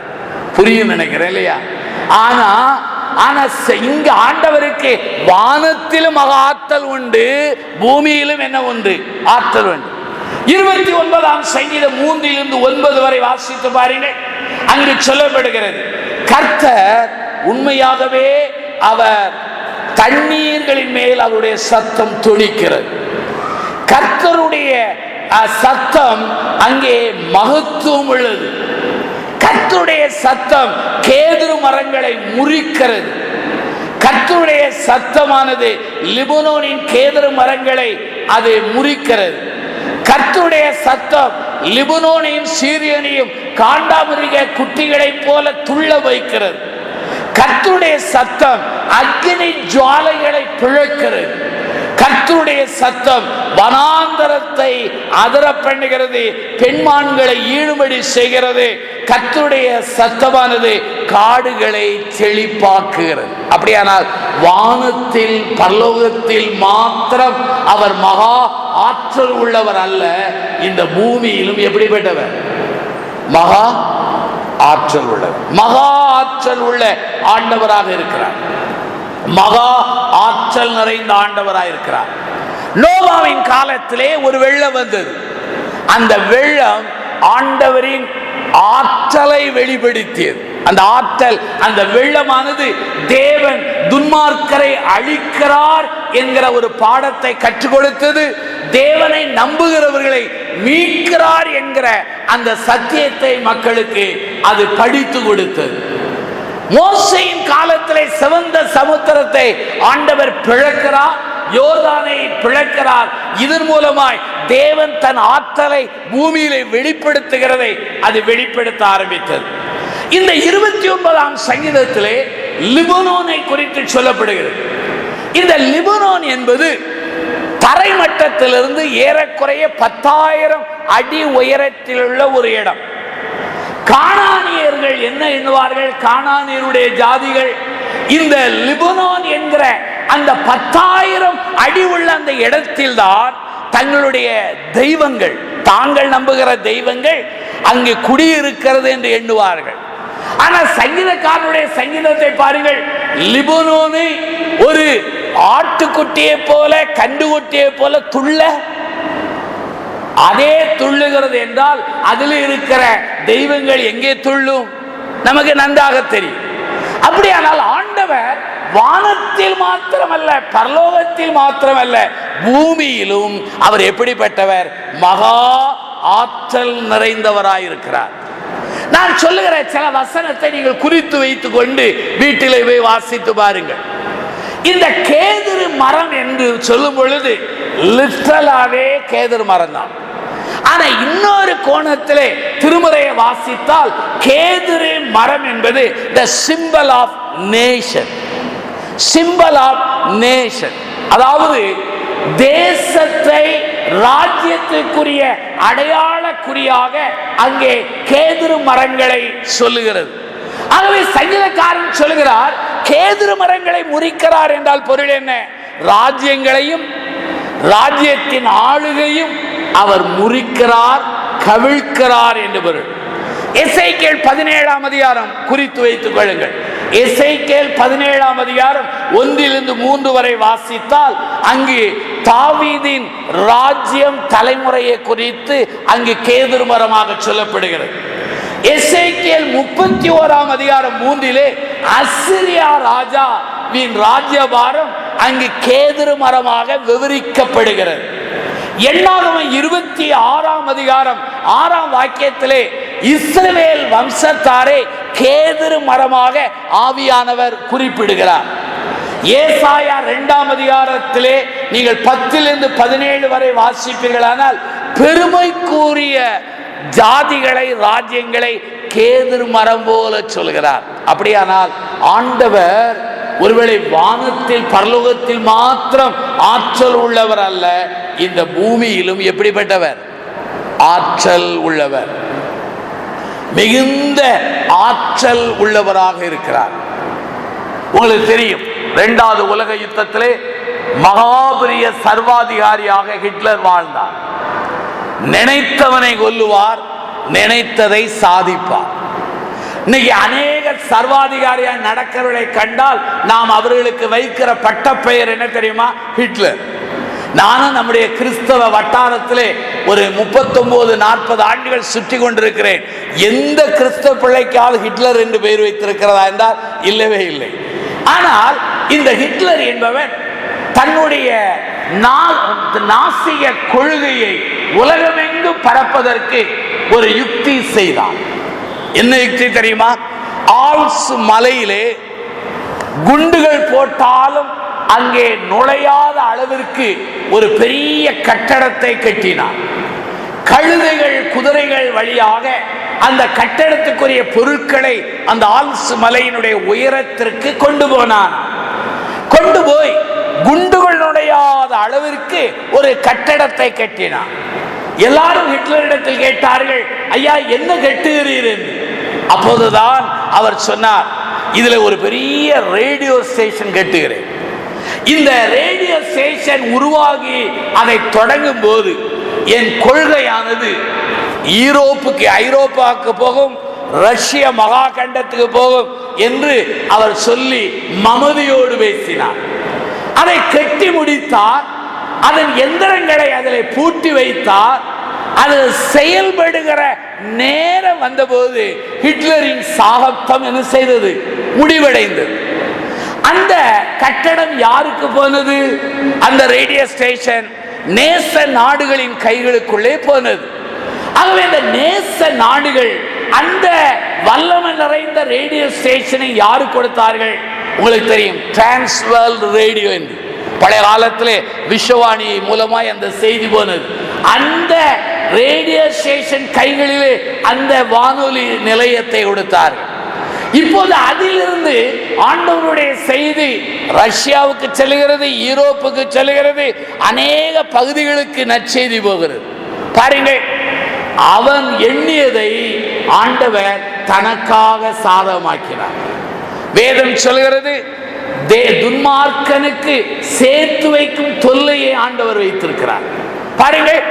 புரியும் நினைக்கிறேன் இல்லையா? ஆனா இங்க ஆண்டவருக்கு வானத்திலும் மகா ஆற்றல் உண்டு, பூமியிலும் என்ன உண்டு? ஆற்றல் உண்டு. 29ஆம் சங்கீதம் 3-9 வரை வாசித்து பாருங்கள். அங்கு சொல்லப்படுகிறது, கர்த்தர் உண்மையாகவே அவர் தண்ணீர்களின் மேல் அவருடைய சத்தம் துணிக்கிறது. கர்த்தருடைய சத்தம் அங்கே மகத்துவம் உள்ளது. கர்த்தருடைய சத்தம் கேதுரு மரங்களை முறிக்கிறது. கர்த்தருடைய சத்தமானது லிபனோனின் கேதுரு மரங்களை அது முறிக்கிறது. கர்த்தருடைய சத்தம் லிபனோனையும் சீரியனையும் காண்டாமிருக குட்டிகளை போல துள்ள வைக்கிறது. கர்த்தருடைய சத்தம் அக்கினி ஜுவாலைகளை பிளக்கிறது. கர்த்தருடைய சத்தம் வனாந்தரத்தை அதர பண்ணுகிறது, பெண்மான்களை ஈடுபடி செய்கிறது. கர்த்தருடைய சத்தமானது காடுகளை செழிப்பாக்குகிறது. அப்படியானால் வானத்தில் பரலோகத்தில் மாத்திரம் அவர் மகா ஆற்றல் உள்ளவர் அல்ல, இந்த பூமியிலும் எப்படிப்பட்டவர்? மகா ஆற்றல் உள்ளவர். மகா ஆற்றல் உள்ள ஆண்டவராக இருக்கிறார். மகா ஆற்றல் நிறைந்த ஆண்டவராக இருக்கிறார். நோவாவின் காலத்திலே ஒரு வெள்ளம் வந்தது. அந்த வெள்ளம் ஆண்டவரின் ஆற்றலை வெளிப்படுத்தியது. அந்த ஆற்றல், அந்த வெள்ளமானது தேவன் துன்மார்க்கரை அழிக்கிறார் என்கிற ஒரு பாடத்தை கற்றுக் கொடுத்தது. தேவனை நம்புகிறவர்களை மீட்கிறார் என்கிற அந்த சத்தியத்தை மக்களுக்கு அது படித்து கொடுத்தது. மோசேயின் காலத்திலே சிவந்த சமுத்திரத்தை ஆண்டவர் பிளக்கிறார், யோர்தானை பிளக்கிறார். இதன் மூலமாய் தேவன் தன் ஆற்றலை பூமியிலே வெளிப்படுத்துகிறதை அது வெளிப்படுத்த ஆரம்பித்தது. இந்த 29ஆம் சங்கீதத்திலே லிபனோனை குறித்து சொல்லப்படுகிறது. இந்த லிபனோன் என்பது தரைமட்டத்திலிருந்து ஏறக்குறைய 10,000 அடி உயரத்தில் உள்ள ஒரு இடம். கானானியர்கள் என்ன எண்ணுவார்கள்? கானானியருடைய ஜாதிகள் இந்த லிபனோன் என்கிற அந்த 10,000 அடி உள்ள அந்த இடத்தில் தான் தங்களுடைய தெய்வங்கள், தாங்கள் நம்புகிற தெய்வங்கள் அங்கு குடியிருக்கிறது என்று எண்ணுவார்கள். ஆனால் சங்கீதக்காரனுடைய சங்கீதத்தை பாருங்கள். லிபனோனை ஒரு ஆட்டுக்குட்டியை போல, கண்டுகுட்டியை போல துள்ள, அதே துள்ளுகிறது என்றால் அதில் இருக்கிற தெய்வங்கள் எங்கே துள்ளும்? நமக்கு நன்றாக தெரியும். அப்படியானால் ஆண்டவர் வானத்தில் மாத்திரமல்ல, பரலோகத்தில் மாத்திரமல்ல, பூமியிலும் அவர் எப்படிப்பட்டவர்? மகா ஆற்றல் நிறைந்தவராயிருக்கிறார். நான் சொல்லுகிற சில வசனத்தை நீங்கள் குறித்து வைத்துக் கொண்டு வீட்டிலே போய் வாசித்து பாருங்கள். இந்த கேதுரு மரம் என்று சொல்லும் பொழுது லிட்டரலாவே கேதுரு மரம் தான். ஆனா இன்னொரு கோணத்திலே திருமுறையை வாசித்தால் கேதுரு மரம் என்பது the symbol of nation, symbol of nation. அதாவது தேசத்தை ராஜ்யத்திற்குரிய அடையாள குறியாக அங்கே கேதுரு மரங்களை சொல்லுகிறது. ஆகவே சங்கீதக்காரன் சொல்லுகிறார், கேதுரு மரங்களை முறிக்கிறார் என்றால் பொருள் என்ன? ராஜ்யங்களையும் ராஜ்யத்தின் ஆளுகையும் அவர் முறிக்கிறார், கவிழ்க்கிறார் என்று பொருள். எசேக்கியேல் 17ஆம் அதிகாரம் குறித்து வைத்துக் கொள்ளுங்கள். எசேக்கியேல் 17ஆம் அதிகாரம் 1-3 வரை வாசித்தால் அங்கு தாவீதின் ராஜ்யம் தலைமுறையை குறித்து அங்கு கேதுரு மரமாக சொல்லப்படுகிறது. எசேக்கியேல் 31ஆம் அதிகாரம் 3 அசிரியா ராஜாவின் ராஜ்யபாரம் அங்கு கேதுரு மரமாக விவரிக்கப்படுகிறது. எண்ணாகமம் 26ஆம் அதிகாரம் 6ஆம் வாக்கியத்திலே இஸ்ரவேல் வம்சத்தாரே கேதுரு மரமாக ஆவியானவர் குறிப்பிடுகிறார். ஏசாயா 2ஆம் அதிகாரத்திலே நீங்கள் 10-17 வரை வாசிப்பீர்களானால் பெருமைக்குரிய ஜாதிகளை ராஜ்யங்களை கேதுரு மரம் போல சொல்கிறார். அப்படியானால் ஆண்டவர் ஒருவேளை வானத்தில் பரலோகத்தில் மாத்திரம் ஆற்றல் உள்ளவர் அல்ல, இந்த பூமியிலும் எப்படிப்பட்டவர்? ஆற்றல் உள்ளவர், மிகுந்த ஆற்றல் உள்ளவராக இருக்கிறார். உங்களுக்கு தெரியும், 2வது உலக யுத்தத்திலே மகாபெரிய சர்வாதிகாரியாக ஹிட்லர் வாழ்ந்தார். நினைத்தவனை கொல்லுவார், நினைத்ததை சாதிப்பார். இன்னைக்கு அநேக சர்வாதிகாரியாக நடக்கிறவர்களை கண்டால் நாம் அவர்களுக்கு வைக்கிற பட்டப்பெயர் என்ன தெரியுமா? ஹிட்லர். நானும் நம்முடைய கிறிஸ்தவ வட்டாரத்திலே ஒரு 39-40 ஆண்டுகள் சுற்றி கொண்டிருக்கிறேன். எந்த கிறிஸ்தவ பிள்ளைக்காவது ஹிட்லர் என்று பெயர் வைத்திருக்கிறதா என்றால் இல்லவே இல்லை. ஆனால் இந்த ஹிட்லர் என்பவன் தன்னுடைய நாசிக கொள்கையை உலகமெங்கும் பரப்பதற்கு ஒரு யுக்தி செய்தான். என்ன யுக்தி தெரியுமா? ஆல்ஸ் மலையிலே குண்டுகள் போட்டாலும் அங்கே நுழையாத அளவிற்கு ஒரு பெரிய கட்டடத்தை கட்டினார். கழுதைகள் குதிரைகள் வழியாக அந்த கட்டடத்துக்குரிய பொருட்களை அந்த ஆல்ஸ் மலையினுடைய உயரத்திற்கு கொண்டு போனான். கொண்டு போய் குண்டுகள் நுழையாத அளவிற்கு ஒரு கட்டடத்தை கட்டினான். எல்லாரும் ஹிட்லரிடத்தில் கேட்டார்கள், ஐயா என்ன கட்டுகிறீர் என்று. அப்போதுதான் அவர் சொன்னார், இதுல ஒரு பெரிய ரேடியோ ஸ்டேஷன் கட்டுகிறேன். இந்த ரேடியோ ஸ்டேஷன் உருவாகி அதை தொடங்கும் போது என் கொள்கையானது ஐரோப்பாவுக்கு போகும், ரஷ்ய மகா கண்டத்துக்கு போகும் என்று அவர் சொல்லி மமதியோடு பேசினார். அதை கட்டி முடித்தார். அதன் எந்திரங்களை அதில் பூட்டி வைத்தார். அது செயல்படுகிற நேரம் வந்தபோது ஹிட்லரின் சாகத்தம் என்ன செய்தது? முடிவடைந்தது. அந்த கட்டடம் யாருக்கு போனது? அந்த ரேடியோ ஸ்டேஷன் நேச நாடுகளின் கைகளுக்குள்ளே போனது. ஆகவே இந்த நேச நாடுகள் அந்த வல்லமை நிறைந்த ரேடியோ ஸ்டேஷனை யாரு கொடுத்தார்கள்? உங்களுக்கு தெரியும், டிரான்ஸ்வேர்ல்ட் ரேடியோ என்று. பழைய காலத்திலே விஸ்வவாணி மூலமாய் அந்த செய்தி போனது. அந்த ரேடியோ ஸ்டேஷன் கைகளிலே அந்த வானொலி நிலையத்தை கொடுத்தார்கள். இப்போது அதிலிருந்து ஆண்டவருடைய செய்தி ரஷ்யாவுக்கு செல்கிறது, யூரோப்புக்கு செல்கிறது, அநேக பகுதிகளுக்கு நற்செய்தி போகிறது. பாருங்கள், அவன் எண்ணியதை ஆண்டவர் தனக்காக சாதகமாக்கினார். வேதம் சொல்கிறது, துன்மார்க்கனுக்கு சேர்த்து வைக்கும் தொல்லையை ஆண்டவர் வைத்திருக்கிறார். பாருங்கள்,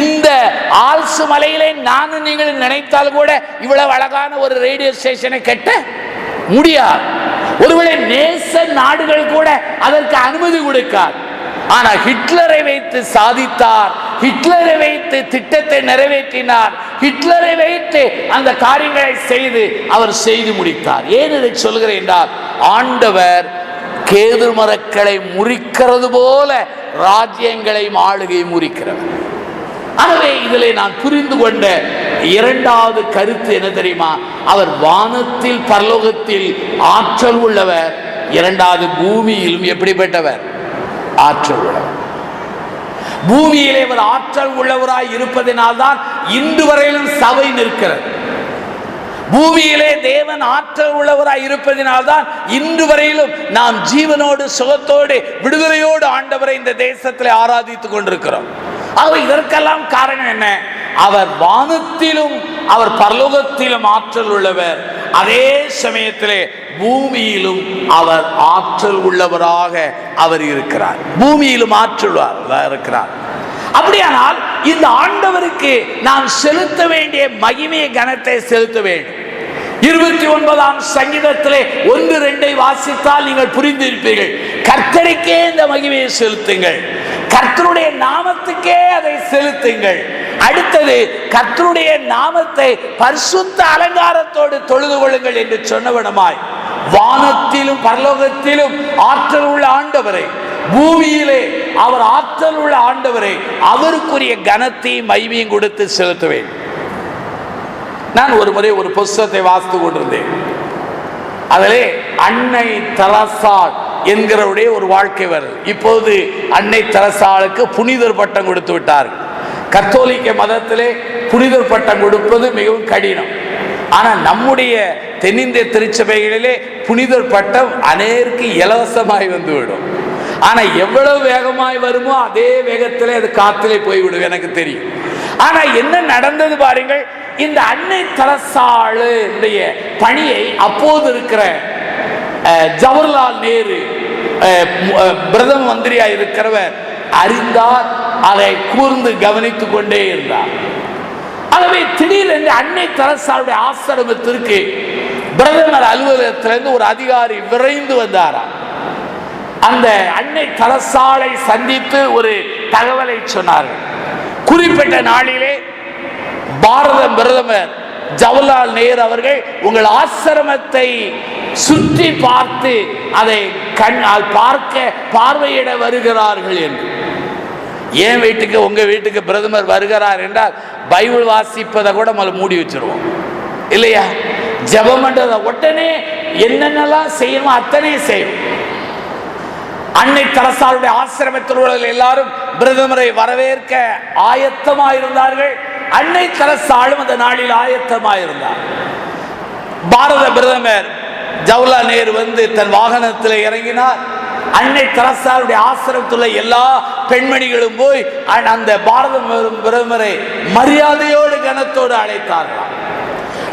இந்த ஆல்ஸ் மலையிலே நானும் நீங்கள் நினைத்தால் கூட இவ்வளவு அழகான ஒரு ரேடியோ ஸ்டேஷனை கட்ட முடியாது. ஒருவேளை நேச நாடுகள் கூட அதற்கு அனுமதி கொடுக்காது. ஆனால் ஹிட்லரை வைத்து சாதித்தார். ஹிட்லரை வைத்து திட்டத்தை நிறைவேற்றினார். ஹிட்லரை வைத்து அந்த காரியங்களை செய்து அவர் செய்து முடித்தார். ஏன் இதை சொல்கிறேன் என்றால், ஆண்டவர் கேது மரக்களை முறிக்கிறது போல ராஜ்யங்களையும் ஆளுகையும் முறிக்கிறவர். ஆகவே இதிலே நான் புரிந்து கொண்ட இரண்டாவது கருத்து என்ன தெரியுமா? அவர் வானத்தில் பரலோகத்தில் ஆற்றல் உள்ளவர், இரண்டாவது பூமியிலும் எப்படிப்பட்டவர்? ஆற்றல் உள்ளவர். பூமியிலே அவர் ஆற்றல் உள்ளவராய் இருப்பதனால்தான் இன்று வரையிலும் சபை நிற்கிறது. பூமியிலே தேவன் ஆற்றல் உள்ளவராய் இருப்பதனால்தான் இன்று வரையிலும் நாம் ஜீவனோடு சுகத்தோடு விடுதலையோடு ஆண்டவரை இந்த தேசத்திலே ஆராதித்துக் கொண்டிருக்கிறோம். ஆகவே இதற்கெல்லாம் காரணம் என்ன? அவர் வானத்திலும் அவர் பரலோகத்திலும் ஆற்றல் உள்ளவர். அதே சமயத்திலே பூமியிலும் அவர் ஆற்றல் உள்ளவராக அவர் இருக்கிறார். பூமியிலும் ஆற்றல் இருக்கிறார். அப்படியானால் இந்த ஆண்டவருக்கு நாம் செலுத்த வேண்டிய மகிமையை கனத்தை செலுத்த வேண்டும். 29ஆம் சங்கீதத்திலே 1-2 வாசித்தால் நீங்கள் புரிந்திருப்பீர்கள். கர்த்தருக்கே இந்த மகிமையை செலுத்துங்கள், கர்த்தருடைய நாமத்துக்கே அதை செலுத்துங்கள். அடுத்தது கர்த்தருடைய நாமத்தை பரிசுத்த அலங்காரத்தோடு தொழுது கொள்ளுங்கள் என்று சொன்னவனமாய் வானத்திலும் பரலோகத்திலும் ஆற்றல் உள்ள ஆண்டவரை, பூமியிலே அவர் ஆற்றல் உள்ள ஆண்டவரை அவருக்குரிய கனத்தையும் மகிமையும் கொடுத்து செலுத்த வேண்டும். நான் ஒரு முறை ஒரு புஸ்தகத்தை வாசித்து கொண்டிருந்தேன். அதிலே அன்னை தெரசாள் என்கிறவருடைய ஒரு வாழ்க்கை வருது. இப்போது அன்னை தெரசாளுக்கு புனிதர் பட்டம் கொடுத்து விட்டார்கள். கத்தோலிக்க மதத்திலே புனிதர் பட்டம் கொடுப்பது மிகவும் கடினம். ஆனால் நம்முடைய தென்னிந்திய திருச்சபைகளிலே புனிதர் பட்டம் அநேருக்கு இலவசமாய் வந்துவிடும். ஆனால் எவ்வளவு வேகமாய் வருமோ அதே வேகத்திலே அது காத்திலே போய்விடும், எனக்கு தெரியும். ஆனால் என்ன நடந்தது பாருங்கள். இந்த அன்னை தெரசாளுடைய பணியை அப்போது இருக்கிற ஜவஹர்லால் நேரு பிரதம மந்திரியா இருக்கிறவர் அறிந்தார். அதை கூர்ந்து கவனித்துக் கொண்டே இருந்தார். ஆகவே திடீரென்று அன்னை தெரசாளுடைய ஆசிரமத்திற்கு பிரதமர் அலுவலகத்திலிருந்து ஒரு அதிகாரி விரைந்து வந்தாராம். அந்த அன்னை தெரசாளை சந்தித்து ஒரு தகவலை சொன்னார்கள். குறிப்பிட்ட நாளிலே பாரத பிரதமர் ஜவஹர்லால் நேரு அவர்கள் உங்கள் ஆசிரமத்தை சுற்றி பார்த்து அதை பார்வையிட வருகிறார்கள் என்று. ஏன் வீட்டுக்கு உங்க வீட்டுக்கு பிரதமர் வருகிறார் என்றால் பைபிள் வாசிப்பதை கூட மூடி வச்சிருவோம் இல்லையா? ஜெபம் பண்றத உடனே என்னென்னலாம் செய்யணுமோ அத்தனை செய்யும். அன்னை தெரசாளுடைய ஆசிரமத்தில் உள்ள எல்லாரும் பிரதமரை வரவேற்க ஆயத்தமாயிருந்தார்கள். அன்னை தெரசாளும் அந்த நாளில் ஆயத்தமாயிருந்தார். பாரத பிரதமர் ஜவஹர்லால் நேரு வந்து தன் வாகனத்தில் இறங்கினார். அன்னை தெரசாளுடைய ஆசிரமத்தில் எல்லா பெண்மணிகளும் போய் அந்த பாரத பிரதமரை மரியாதையோடு கனத்தோடு அழைத்தார்கள்.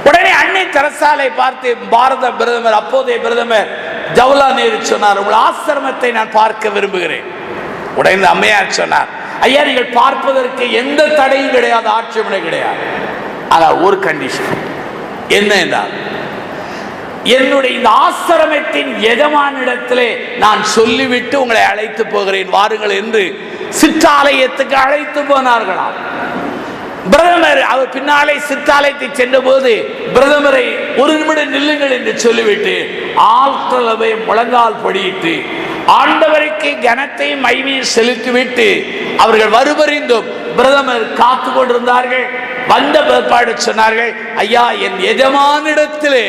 உடனே அன்னை தெரசாலை பார்த்து பாரத பிரதமர், அப்போதைய பிரதமர் ஜவஹர்லால் நேரு சொன்னார், உங்கள் ஆசிரமத்தை நான் பார்க்க விரும்புகிறேன். உடனே அம்மையார் சொன்னார், ஐயா நீங்கள் பார்ப்பதற்கு எந்த தடையும் கிடையாது, ஆட்சேபனை கிடையாது. ஆனால் ஒரு கண்டிஷன் என்ன என்றால், என்னுடைய இந்த ஆசிரமத்தின் எஜமானிடத்திலே நான் சொல்லிவிட்டு உங்களை அழைத்து போகிறேன் வாருங்கள் என்று சிற்றாலயத்துக்கு அழைத்து போனார்களாம். பிரதமர் அவர் பின்னாலே சிற்றாலயத்தை சென்ற போது பிரதமரை ஒரு நிமிடம் நில்லுங்கள் என்று சொல்லிவிட்டு ஆழ்த்தளவை முழங்கால் படியிட்டு ஆண்டவருக்கு கனத்தையும் மகிமையும் செலுத்திவிட்டு அவர்கள் வருவறிந்தும் பிரதமர் காத்து கொண்டிருந்தார்கள். வந்த பிற்பாடு சொன்னார்கள், ஐயா என் எஜமானிடத்திலே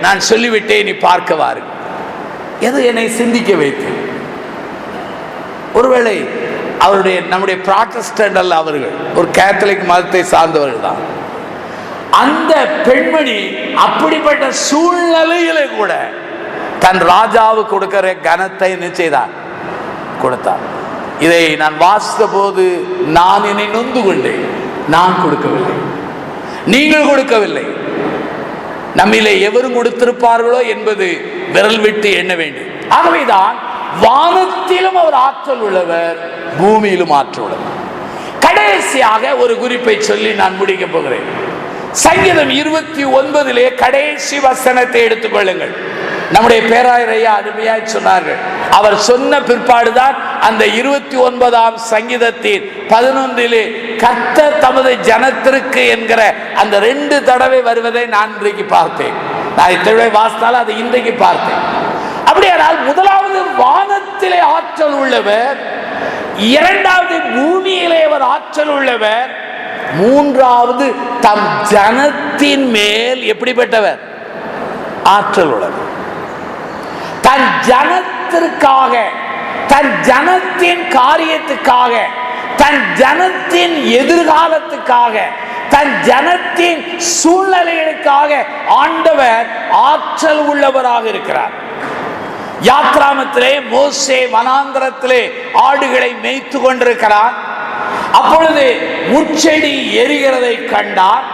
நான் சொல்லிவிட்டேன், நீ பார்க்க வாருங்கள். எது என்னை சிந்திக்க வைத்து, ஒருவேளை அவருடைய நம்முடைய புராட்டஸ்டன்ட் அல்ல, அவர்கள் ஒரு கேத்தலிக் மதத்தை சார்ந்தவர்கள் தான். அந்த பெண்மணி அப்படிப்பட்ட சூழ்நிலையிலே கூட தன் ராஜாவுக்கு கொடுக்கிற கனத்தை என்ன செய்தார்? கொடுத்தார். இதை நான் வாசித்த போது நான் என்னை நொந்து கொண்டேன். நான் கொடுக்கவில்லை, நீங்கள் கொடுக்கவில்லை, நம்மிலே எவரும் கொடுத்திருப்பார்களோ என்பது விரல் விட்டு எண்ண வேண்டும். ஆகவேதான் வானத்திலும் அவர் ஆற்றல் உள்ளவர், பூமியிலும் ஆற்றல் உள்ளவர். கடைசியாக ஒரு குறிப்பை சொல்லி நான் முடிக்க போகிறேன். சங்கீதம் 29 கடைசி வசனத்தை எடுத்துக் கொள்ளுங்கள். நம்முடைய பேராயர் ஐயா அருமையாய் சொன்னார்கள். அவர் சொன்ன பிற்பாடுதான் அந்த 29ஆம் சங்கீதத்தின் 11 கர்த்தர் தமது ஜனத்திற்கு என்கிற அந்த 2 தடவை வருவதை நான் இன்றைக்கு பார்த்தேன். நான் இத்தனை வாசித்தாலும் அதை இன்றைக்கு பார்த்தேன். அப்படியானால் முதலாவது வானத்திலே ஆற்றல் உள்ளவர், இரண்டாவது பூமியிலே அவர் ஆற்றல் உள்ளவர், மூன்றாவது தம் ஜனத்தின் மேல் எப்படிப்பட்டவர்? ஆற்றல் உள்ளவர். தன் ஜனத்திற்காக, தன் ஜனத்தின் காரியத்துக்காக, தன் ஜனத்தின் எதிர்காலத்துக்காக, தன் ஜனத்தின் சூழ்நிலைகளுக்காக ஆண்டவர் ஆற்றல் உள்ளவராக இருக்கிறார். யாத்ராமத்திலே மோசே வனாந்தரத்திலே ஆடுகளை மேய்த்து கொண்டிருக்கிறார். அப்பொழுது முட்செடி எரிகிறதை கண்டார்.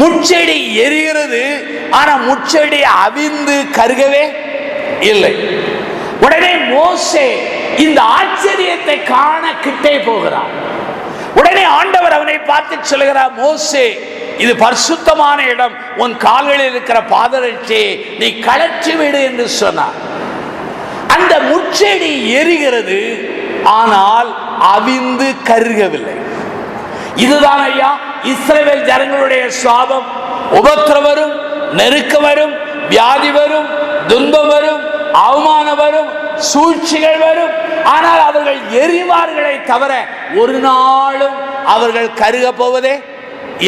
முட்செடி எரிகிறது, ஆனா முட்செடி அவிந்து கருகவே இல்லை. உடனே மோசே இந்த ஆச்சரியத்தை காண கிட்டே போகிறார். உடனே ஆண்டவர் அவனை பார்த்து சொல்கிறார், மோசே, இது பரிசுத்தமான இடம், உன் கால்களில் இருக்கிற பாதரட்சியை நீ கழற்றி விடு என்று சொன்னார். அந்த முட்செடி எரிகிறது, ஆனால் அவிந்து கருகவில்லை. இதுதான் ஐயா இஸ்ரவேல் ஜனங்களுடைய சாபம். உபத்திரம் வரும், நெருக்கம் வரும், வியாதி வரும், துன்பம் வரும், அவமானம் வரும், சூழ்ச்சிகள் வரும். ஆனால் அவர்கள் எரிவார்களை தவிர ஒரு நாளும் அவர்கள் கருக போவதே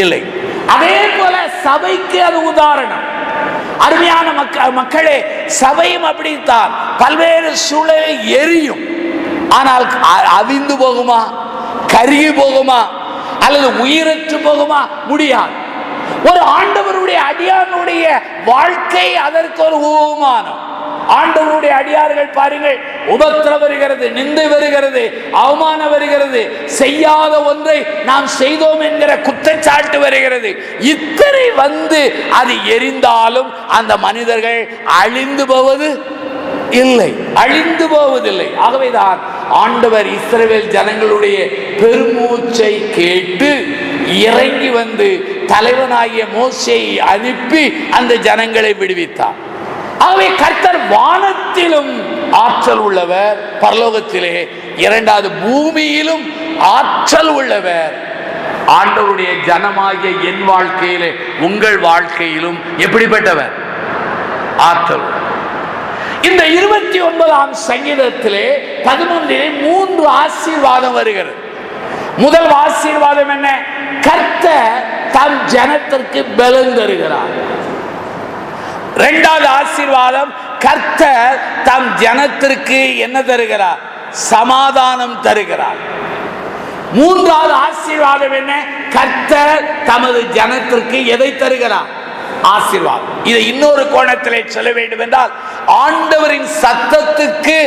இல்லை. அதே போல சபைக்கு அது உதாரணம். அருமையான மக்களே, சபையும் அப்படித்தான். பல்வேறு சூழலில் எரியும், ஆனால் அவிந்து போகுமா, கருகி போகுமா, அல்லது உயிரற்று போகுமா? முடியாது. ஒரு ஆண்டவருடைய அடியானுடைய வாழ்க்கை அதற்கு ஒரு உபமானம். ஆண்டவருடைய அடியார்கள் பாருங்கள், உபத்திரம் வருகிறது, நிந்தை வருகிறது, அவமானம் வருகிறது, செய்யாத ஒன்றை நாம் செய்தோம் என்கிற குற்றச்சாட்டு வருகிறது. இத்தனை வந்து அது எரிந்தாலும் அந்த மனிதர்கள் அழிந்து போவது இல்லை, அழிந்து போவதில்லை. ஆகவேதான் ஆண்டவர் இஸ்ரவேல் ஜனங்களுடைய பெருமூச்சை கேட்டு இறங்கி வந்து தலைவனாகிய மோசேயை அனுப்பி அந்த ஜனங்களை விடுவித்தார். ஆகவே கர்த்தர் வானத்திலும் ஆற்றல் உள்ளவர், பரலோகத்திலே இரண்டாவது பூமியிலும் ஆற்றல் உள்ளவர். ஆண்டவருடைய ஜனமாகிய என் வாழ்க்கையிலே, உங்கள் வாழ்க்கையிலும் எப்படிப்பட்டவர்? ஆற்றல். இந்த 29ஆம் சங்கீதத்திலே 11 3 ஆசீர்வாதம் வருகிறது. முதல் ஆசீர்வாதம் என்ன? கர்த்தர் தம் ஜனத்திற்கு பலன் தருகிறார். இரண்டாவது ஆசீர்வாதம், கர்த்தர் தம் ஜனத்திற்கு என்ன தருகிறார்? சமாதானம் தருகிறார். மூன்றாவது ஆசீர்வாதம் என்ன? கர்த்தர் தமது ஜனத்திற்கு எதை தருகிறார்? ஆசீர்வாதம். இதை இன்னொரு கோணத்திலே சொல்ல வேண்டும் என்றால், ஆண்டவரின் சத்தத்துக்கு,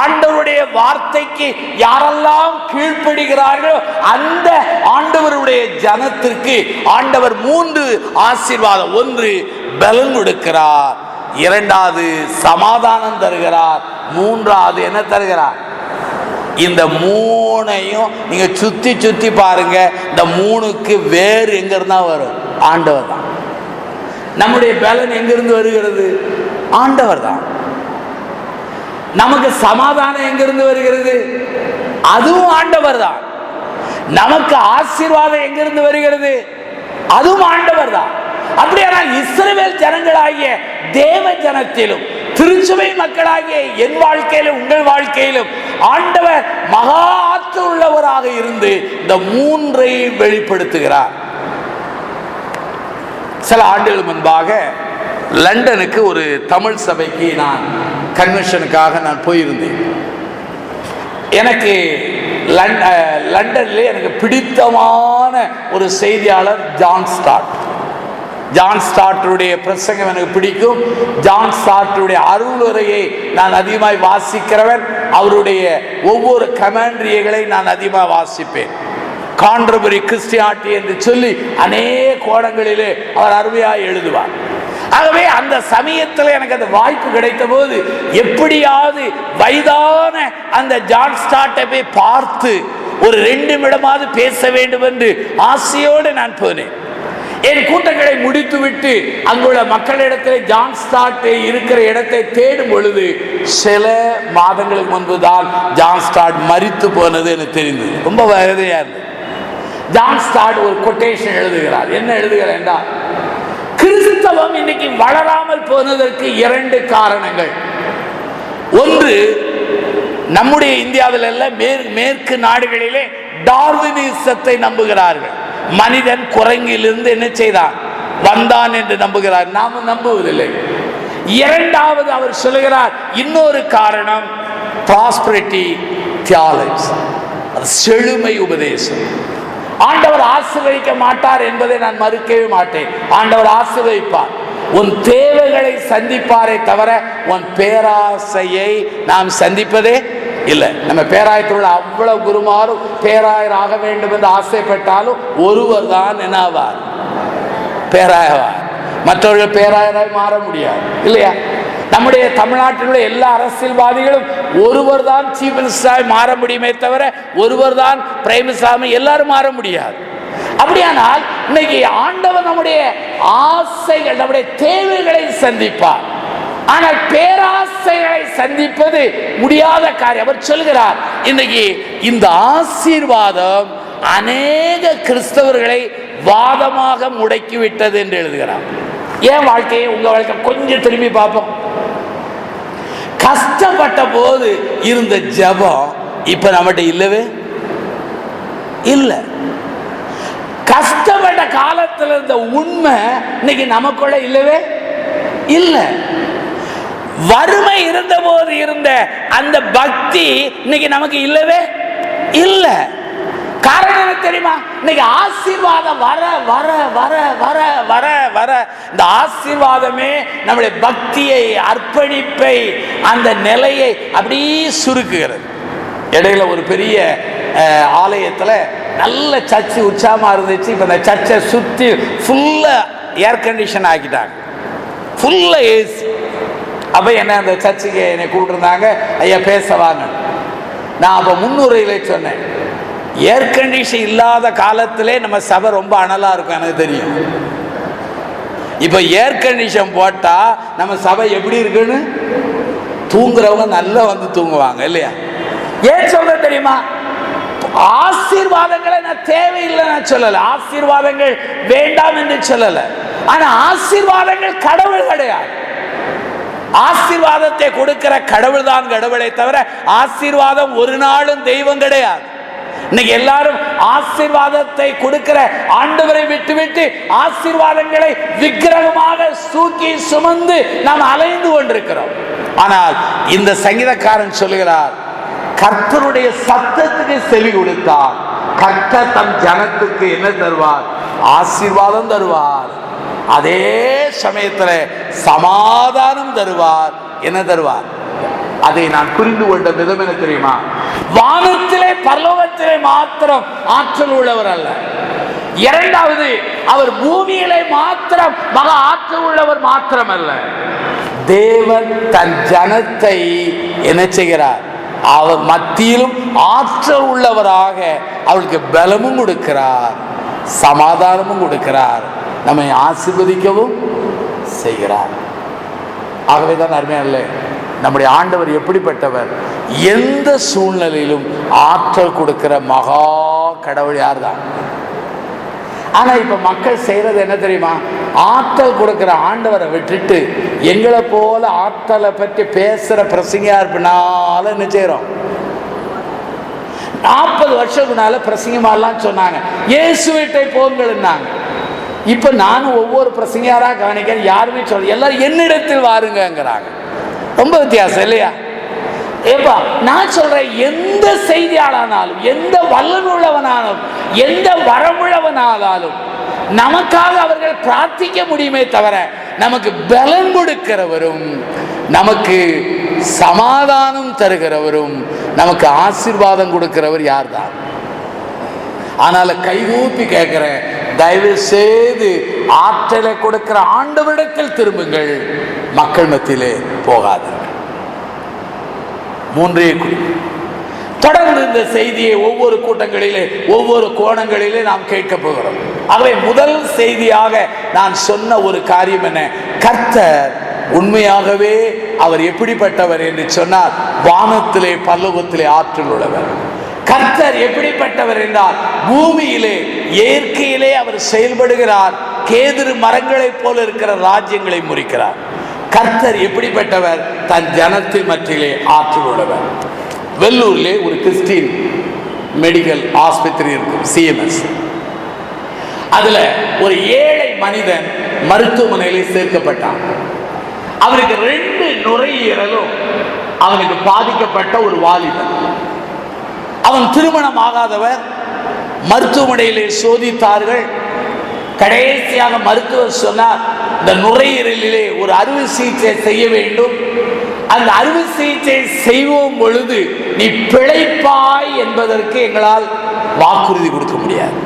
ஆண்டவருடைய வார்த்தைக்கு யாரெல்லாம் கீழ்ப்படுகிறார்களோ அந்த ஆண்டவருடைய ஜனத்திற்கு ஆண்டவர் 3 ஆசீர்வாதம். ஒன்று, பலன் கொடுக்கிறார். இரண்டாவது, சமாதானம் தருகிறார். மூன்றாவது என்ன தருகிறார்? இந்த 3ஐயும் நீங்க சுத்தி சுத்தி பாருங்க, இந்த 3க்கு வேறு எங்க இருந்தா வரும்? ஆண்டவர் தான். நம்முடைய பலன் எங்கிருந்து வருகிறது? ஆண்டவர் தான். நமக்கு சமாதானம் எங்கிருந்து வருகிறது? அதுவும் ஆண்டவர் தான். நமக்கு ஆசீர்வாதம் எங்கிருந்து வருகிறது? அதுவும் ஆண்டவர் தான். அப்படியானால் இஸ்ரவேல் ஜனங்களாகிய தேவ ஜனத்திலும், திருச்சபை மக்களாகிய என் வாழ்க்கையிலும் உங்கள் வாழ்க்கையிலும் ஆண்டவர் மகா ஆற்றல் உள்ளவராக இருந்து இந்த 3ஐ வெளிப்படுத்துகிறார். சில ஆண்டுகள் முன்பாக லண்டனுக்கு ஒரு தமிழ் சபைக்கு நான் கன்வென்ஷனுக்காக நான் போயிருந்தேன். எனக்கு லண்டன்ல எனக்கு பிடித்தமான ஒரு செய்தியாளர் ஜான் ஸ்டார்ட். ஜான் ஸ்டார்ட்டுடைய பிரசங்கம் எனக்கு பிடிக்கும். ஜான் ஸ்டார்ட்டுடைய அருளுரையை நான் அதிகமாக வாசிக்கிறவன். அவருடைய ஒவ்வொரு கமெண்ட்ரிகளை நான் அதிகமாக வாசிப்பேன். கான்ட்ரபரி கிறிஸ்டியானிட்டி என்று சொல்லி அநேக கோணங்களிலே அவர் அருமையாக எழுதுவார். ஆகவே அந்த சமயத்தில் எனக்கு அந்த வாய்ப்பு கிடைத்த போது எப்படியாவது வயதான அந்த ஜான் ஸ்டார்ட்டை போய் பார்த்து ஒரு 2 நிமிடமாவது பேச வேண்டும் என்று ஆசையோடு நான் போனேன். என் கூட்டங்களை முடித்துவிட்டு அங்குள்ள மக்களிடத்தில் ஜான் ஸ்டார்ட் இருக்கிற இடத்தை தேடும் பொழுது சில மாதங்களுக்கு முன்புதான் ஜான் ஸ்டார்ட் மரித்து போனது எனக்கு தெரிந்தது. ரொம்ப வேதனையா இருந்தது. ஜான் ஸ்டார்ட் ஒரு கொட்டேஷன் எழுதுகிறார். என்ன எழுதுகிறார் என்றால், கிறிஸ்தவம் இன்னைக்கு வளராமல் போனதற்கு 2 காரணங்கள். ஒன்று, நம்முடைய இந்தியாவில் எல்லாம் மேற்கு நாடுகளிலே டார்வினிசத்தை நம்புகிறார்கள். மனிதன் குரங்கிலிருந்து என்ன செய்தான்? வந்தான் என்று நம்புகிறார். நாம நம்புவதில்லை. இரண்டாவது அவர் சொல்லுகிறார் இன்னொரு காரணம் ப்ராஸ்பரிட்டி தியாலஜி, செழுமை உபதேசம். ஆண்டவர் ஆசீர்வதிக்க மாட்டார் என்பதை நான் மறுக்கவே மாட்டேன். ஆண்டவர் ஆசீர்வதிப்பார், உன் தேவைகளை சந்திப்பாரே தவிர உன் பேராசையை நாம் சந்திப்பதே இல்லை. நம்ம பேராயத்தில் அவ்வளவு குருமாரும் பேராயர் ஆக வேண்டும் என்று ஆசைப்பட்டாலும் ஒருவர் தான் என்ன ஆவார்? பேராயவார். மற்றவர்கள் பேராயராய் மாற முடியாது இல்லையா? நம்முடைய தமிழ்நாட்டில் உள்ள எல்லா அரசியல்வாதிகளும் ஒருவர் தான் சீஃப் மினிஸ்டராய் மாற முடியுமே தவிர ஒருவர் தான் பிரைம் மினிஸ்டர் எல்லாரும் மாற முடியாது. அப்படியானால் இன்னைக்கு ஆண்டவர் நம்முடைய ஆசைகள், நம்முடைய தேவைகளை சந்திப்பார். ஆனால் பேராசைகளை சந்திப்பது முடியாத காரியம். அவர் சொல்கிறார், இன்னைக்கு இந்த ஆசீர்வாதம் அநேக கிறிஸ்தவர்களை வாதமாக முடக்கிவிட்டது என்று எழுதுகிறார். ஏன் வாழ்க்கையை, உங்க வாழ்க்கை கொஞ்சம் திரும்பி பார்ப்போம். கஷ்டப்பட்ட போது இருந்த ஜெபம் இப்ப நம்மகிட்ட இல்லவே இல்லை. கஷ்டப்பட்ட காலத்தில் இருந்த உண்மை இன்னைக்கு நமக்குள்ள இல்லவே இல்லை. வறுமை இருந்த போது இருந்த அந்த பக்தி இன்னைக்கு நமக்கு இல்லவே இல்லை. காரணம் என்ன தெரியுமா? இன்னைக்கு ஆசீர்வாதம் வர வர வர வர வர வர இந்த ஆசீர்வாதமே நம்முடைய பக்தியை, அர்ப்பணிப்பை, அந்த நிலையை அப்படியே சுருக்குகிறது. இடையில ஒரு பெரிய ஆலயத்தில் நல்ல சர்ச்சு உற்சாகமா இருந்துச்சு. இப்ப இந்த சர்ச்சை சுற்றி ஃபுல்லா ஏர் கண்டிஷன் ஆக்கிட்டாங்க, ஃபுல்லா ஏசி. அப்ப என்ன அந்த சர்ச்சுக்கு என்னை கூப்பிட்டுருந்தாங்க, ஐயா பேச வாங்க. நான் அப்ப முன்னுரையில சொன்னேன், ஏர் கண்டிஷன் இல்லாத காலத்திலே நம்ம சபை ரொம்ப அனலா இருக்கும், எனக்கு தெரியும். இப்ப ஏர் கண்டிஷன் போட்டா நம்ம சபை எப்படி இருக்குன்னு தூங்குறவங்க நல்லா வந்து தூங்குவாங்க இல்லையா? ஏன் சொல்ற தெரியுமா? ஆசீர்வாதங்களை நான் தேவையில்லை நான் சொல்லல, ஆசீர்வாதங்கள் வேண்டாம் என்று சொல்லல. ஆனா ஆசீர்வாதங்கள் கடவுள் கிடையாது. ஆசீர்வாதத்தை கொடுக்கிற கடவுள் தான் கடவுளை தவிர ஆசீர்வாதம் ஒரு நாளும் தெய்வம் கிடையாது. இன்னைக்கு எல்லாரும் ஆசீர்வாதத்தை கொடுக்கிற ஆண்டவரை விட்டுவிட்டு ஆசீர்வாதங்களை விக்கிரகமாக தூக்கி சுமந்து நாம் அலைந்து கொண்டிருக்கிறோம். ஆனால் இந்த சங்கீதக்காரன் சொல்லுகிறார், கர்த்தருடைய சத்தத்துக்கு செவி கொடுத்தார், கர்த்தர் தம் ஜனத்துக்கு என்ன தருவார்? ஆசீர்வாதம் தருவார். அதே சமயத்தில் சமாதானம் தருவார். என்ன தருவார்? அதை நான் புரிந்து கொண்ட விதம் என்ன தெரியுமா? வானத்திலே பரலோகத்திலே மாத்திரம் ஆற்றல் உள்ளவர் அல்ல. இரண்டாவது, அவர் பூமியிலே மாத்திரம் மகா ஆற்றல் உள்ளவர் மாத்திரம் அல்ல. தேவன் தன் ஜனத்தை என்ன செய்கிறார்? அவர் மத்தியிலும் ஆற்றல் உள்ளவராக அவளுக்கு பலமும் கொடுக்கிறார், சமாதானமும் கொடுக்கிறார், நம்மை ஆசீர்வதிக்கவும் செய்கிறார். ஆகவேதான் அருமையான நம்முடைய ஆண்டவர் எப்படிப்பட்டவர்? எந்த சூழ்நிலையிலும் ஆற்றல் கொடுக்கிற மகா கடவுள் யார் தான். ஆனா இப்ப மக்கள் செய்யறது என்ன தெரியுமா? ஆற்றல் கொடுக்கிற ஆண்டவரை விட்டுட்டு எங்களை போல ஆற்றலை பற்றி பேசுற பிரசங்கியார் பின்னால என்ன செய்யறோம்? 40 வருஷம் முன்னால பிரசங்கமாலாம் சொன்னாங்க, இயேசு வீட்டை போங்கள்னாங்க. இப்ப நானும் ஒவ்வொரு பிரசங்கியாரா கவனிக்கிறேன், யாருமே சொல்ல, எல்லாரும் என்னிடத்தில் வாருங்கிறாங்க. ரொம்ப வித்தியாசம் இல்லையா? ஏப்பா நான் சொல்றேன், எந்த செய்தியாளனாலும், எந்த வல்லனுள்ளவனாலும், எந்த வரமுள்ளவனாலும் நமக்காக அவர்கள் பிரார்த்திக்க முடியுமே தவிர நமக்கு பலன் கொடுக்கிறவரும், நமக்கு சமாதானம் தருகிறவரும், நமக்கு ஆசீர்வாதம் கொடுக்கிறவர் யார் தான்? ஆனால கைகூப்பி கேட்கிறேன், தயவு செய்து ஆற்றலை கொடுக்கிற ஆண்டவரிடத்தில் திரும்புங்கள், மக்கள் மத்தியிலே போகாது. மூன்றே தொடர்ந்து இந்த செய்தியை ஒவ்வொரு கூட்டங்களிலே, ஒவ்வொரு கோணங்களிலே நாம் கேட்க போகிறோம். ஆகவே முதல் செய்தியாக நான் சொன்ன ஒரு காரியம் என்ன? கர்த்தர் உண்மையாகவே அவர் எப்படிப்பட்டவர் என்று சொன்னார், வானத்திலே பரலோகத்திலே ஆற்றல் உள்ளவர். கர்த்தர் எப்படிப்பட்டவர் என்றால், பூமியிலே இயற்கையிலே அவர் செயல்படுகிறார், கேதுரு மரங்களைப் போல இருக்கிற ராஜ்யங்களை முறிக்கிறார். கர்த்தர் எப்படிப்பட்டவர்? தன் ஜனத்தின் மத்தியிலே ஆற்றல் உள்ளவர். வெள்ளூர்லே ஒரு கிறிஸ்டின் மெடிக்கல் ஆஸ்பத்திரி இருக்கும், CMS. அதுல ஒரு ஏழை மனிதன் மருத்துவமனையிலே சேர்க்கப்பட்டான். அவனுக்கு 2 நுரையீரலும் அவனுக்கு பாதிக்கப்பட்ட ஒரு வாலிபன். அவன் திருமணம் ஆகாதவர். மருத்துவமனையிலே சோதித்தார்கள். கடைசியாக மருத்துவர் சொன்னார், இந்த நுரையீரலிலே ஒரு அறுவை சிகிச்சை செய்ய வேண்டும். அந்த அறுவை சிகிச்சை செய்வோம் பொழுது நீ பிழைப்பாய் என்பதற்கு எங்களால் வாக்குறுதி கொடுக்க முடியாது.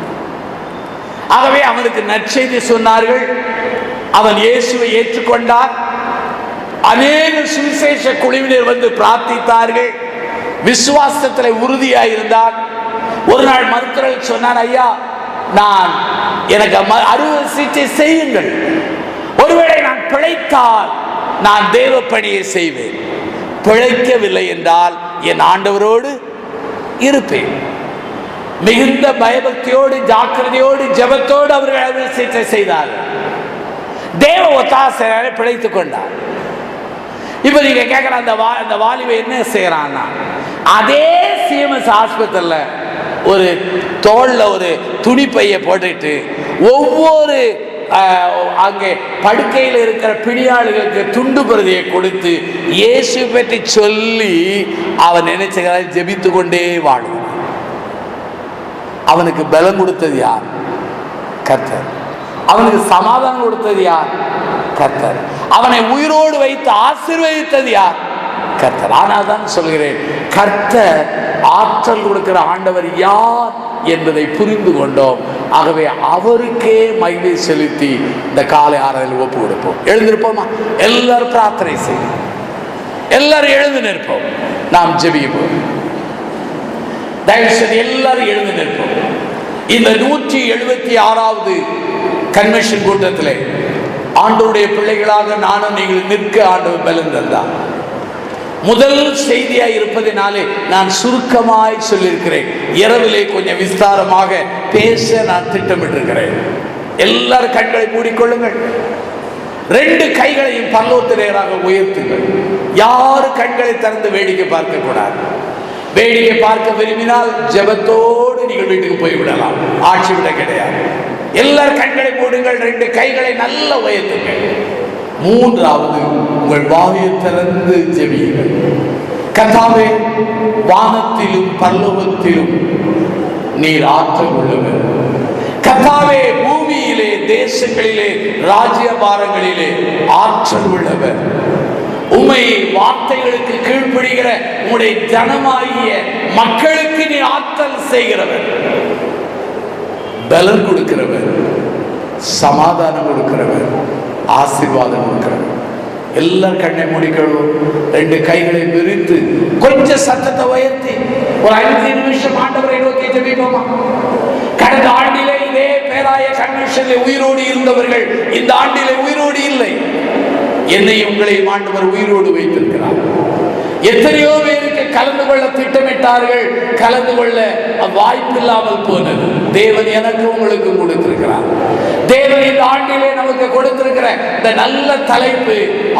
ஆகவே அவனுக்கு நற்செய்தி சொன்னார்கள். அவன் இயேசுவை ஏற்றுக்கொண்டார். அநேக சுவிசேஷ குழுவினர் வந்து பிரார்த்தித்தார்கள். விசுவாசத்தில் உறுதியாயிருந்தார். ஒரு நாள் மருத்துவர் சொன்னார், ஐயா, நான் எனக்கு அறுவை சிகிச்சை செய்யுங்கள். ஒருவேளை நான் பிழைத்தால் நான் தேவ பணியை செய்வேன். பிழைக்கவில்லை என்றால் என் ஆண்டவரோடு இருப்பேன். மிகுந்த பயபக்தியோடு ஜாக்கிரதையோடு ஜெபத்தோடு அவர்கள் அறுவை சிகிச்சை செய்தார்கள். தேவ ஒத்தாசையாலே பிழைத்துக் கொண்டார். இப்ப நீங்க கேட்கிற அந்த வாலிபை என்ன செய்யறான்னா, அதே சிஎம்எஸ் ஆஸ்பத்திரியில ஒரு தோல்ல ஒரு துணி பைய போட்டுட்டு ஒவ்வொரு அங்கே படுக்கையில் இருக்கிற பிணியாளர்களுக்கு துண்டு பிரதியை கொடுத்து இயேசு பற்றி சொல்லி அவன் நினைச்சுக்கிறான் ஜெபித்து கொண்டே வாழும். அவனுக்கு பலம் கொடுத்தது யார்? கர்த்தர். அவனுக்கு சமாதானம் கொடுத்தது யார்? கர்த்தர். அவனை உயிரோடு வைத்து ஆசீர்வதித்தது யார்? கர்த்தர். ஆனால் தான் சொல்கிறேன், கர்த்தர் ஆற்றல் கொடுக்கிற ஆண்டவர் யார் என்பதை புரிந்து கொண்டோம். ஆகவே அவருக்கே மகிமை செலுத்தி இந்த காலை ஆராதனையில் ஒப்பு கொடுப்போம். எழுந்திருப்போமா? எல்லாரும் பிரார்த்தனை செய்வோம். எல்லாரும் எழுந்து நிற்போம். நாம் ஜெபிப்போம். தயவு செய்து எல்லாரும் எழுந்து நிற்போம். இந்த 176வது கன்வென்ஷன் கூட்டத்தில் ஆண்டவருடைய பிள்ளைகளாக நானும் நீங்கள் நிற்க ஆண்டவர் பலன் தந்தார். முதல் செய்தியாய் இருப்பதினாலே நான் சுருக்கமாய் சொல்லியிருக்கிறேன். இரவிலே கொஞ்சம் விஸ்தாரமாக பேச நான் திட்டமிட்டிருக்கிறேன். எல்லாரும் கண்களை மூடிக்கொள்ளுங்கள். 2 கைகளையும் பரலோகத்தினராக உயர்த்துங்கள். யாரும் கண்களை திறந்து வேடிக்கை பார்க்க கூடாது. வேடிக்கை பார்க்க விரும்பினால் ஜெபத்தோடு நீங்கள் வீட்டுக்கு போய்விடலாம். ஆட்சி விட கிடையாது. எல்லாரும் கண்களை மூடுங்கள். 2 கைகளை நல்ல உயர்த்துங்கள். 3வது, உங்கள் வாயை திறந்து ஜெபியுங்கள். கர்த்தாவே, வானத்திலும் பரலோகத்திலும் நீர் ஆற்றல் உள்ளவர். கர்த்தாவே, பூமியிலே தேசங்களிலே ராஜ்யபாரங்களிலே ஆற்றல் உள்ளவர். உம்மை வார்த்தைகளுக்கு கீழ்ப்படுகிற உம்முடைய ஜனமாகிய மக்களுக்கு நீ ஆற்றல் செய்கிறவர், பலன் கொடுக்கிறவர், சமாதானம் கொடுக்கிறவர், ஆசீர்வாதம் கொடுக்கிறவர். எல்லாரும் கண்ணை மூடிக்கொள்வோம். 2 கைகளை விரித்து கொஞ்சம் சத்தத்தை உயர்த்தி ஒரு 5 நிமிஷம் ஆண்டவரை நோக்கி ஜெபிப்போமா? கடந்த ஆண்டிலே இதே பேராய கன்வென்ஷனில் உயிரோடு இருந்தவர்கள் இந்த ஆண்டிலே உயிரோடு இல்லை. என்னை உங்களையும் ஆண்டவர் உயிரோடு வைத்திருக்கிறார். எத்தனையோ பேருக்கு கலந்து கொள்ள திட்டமிட்டார்கள், கலந்து கொள்ள வாய்ப்பில்லாமல் போனது. தேவன் எனக்கு உங்களுக்கு கொடுத்திருக்கிறார். தேவன் இந்த ஆண்டிலே நமக்கு கொடுத்திருக்கிற இந்த நல்ல தலைப்பு,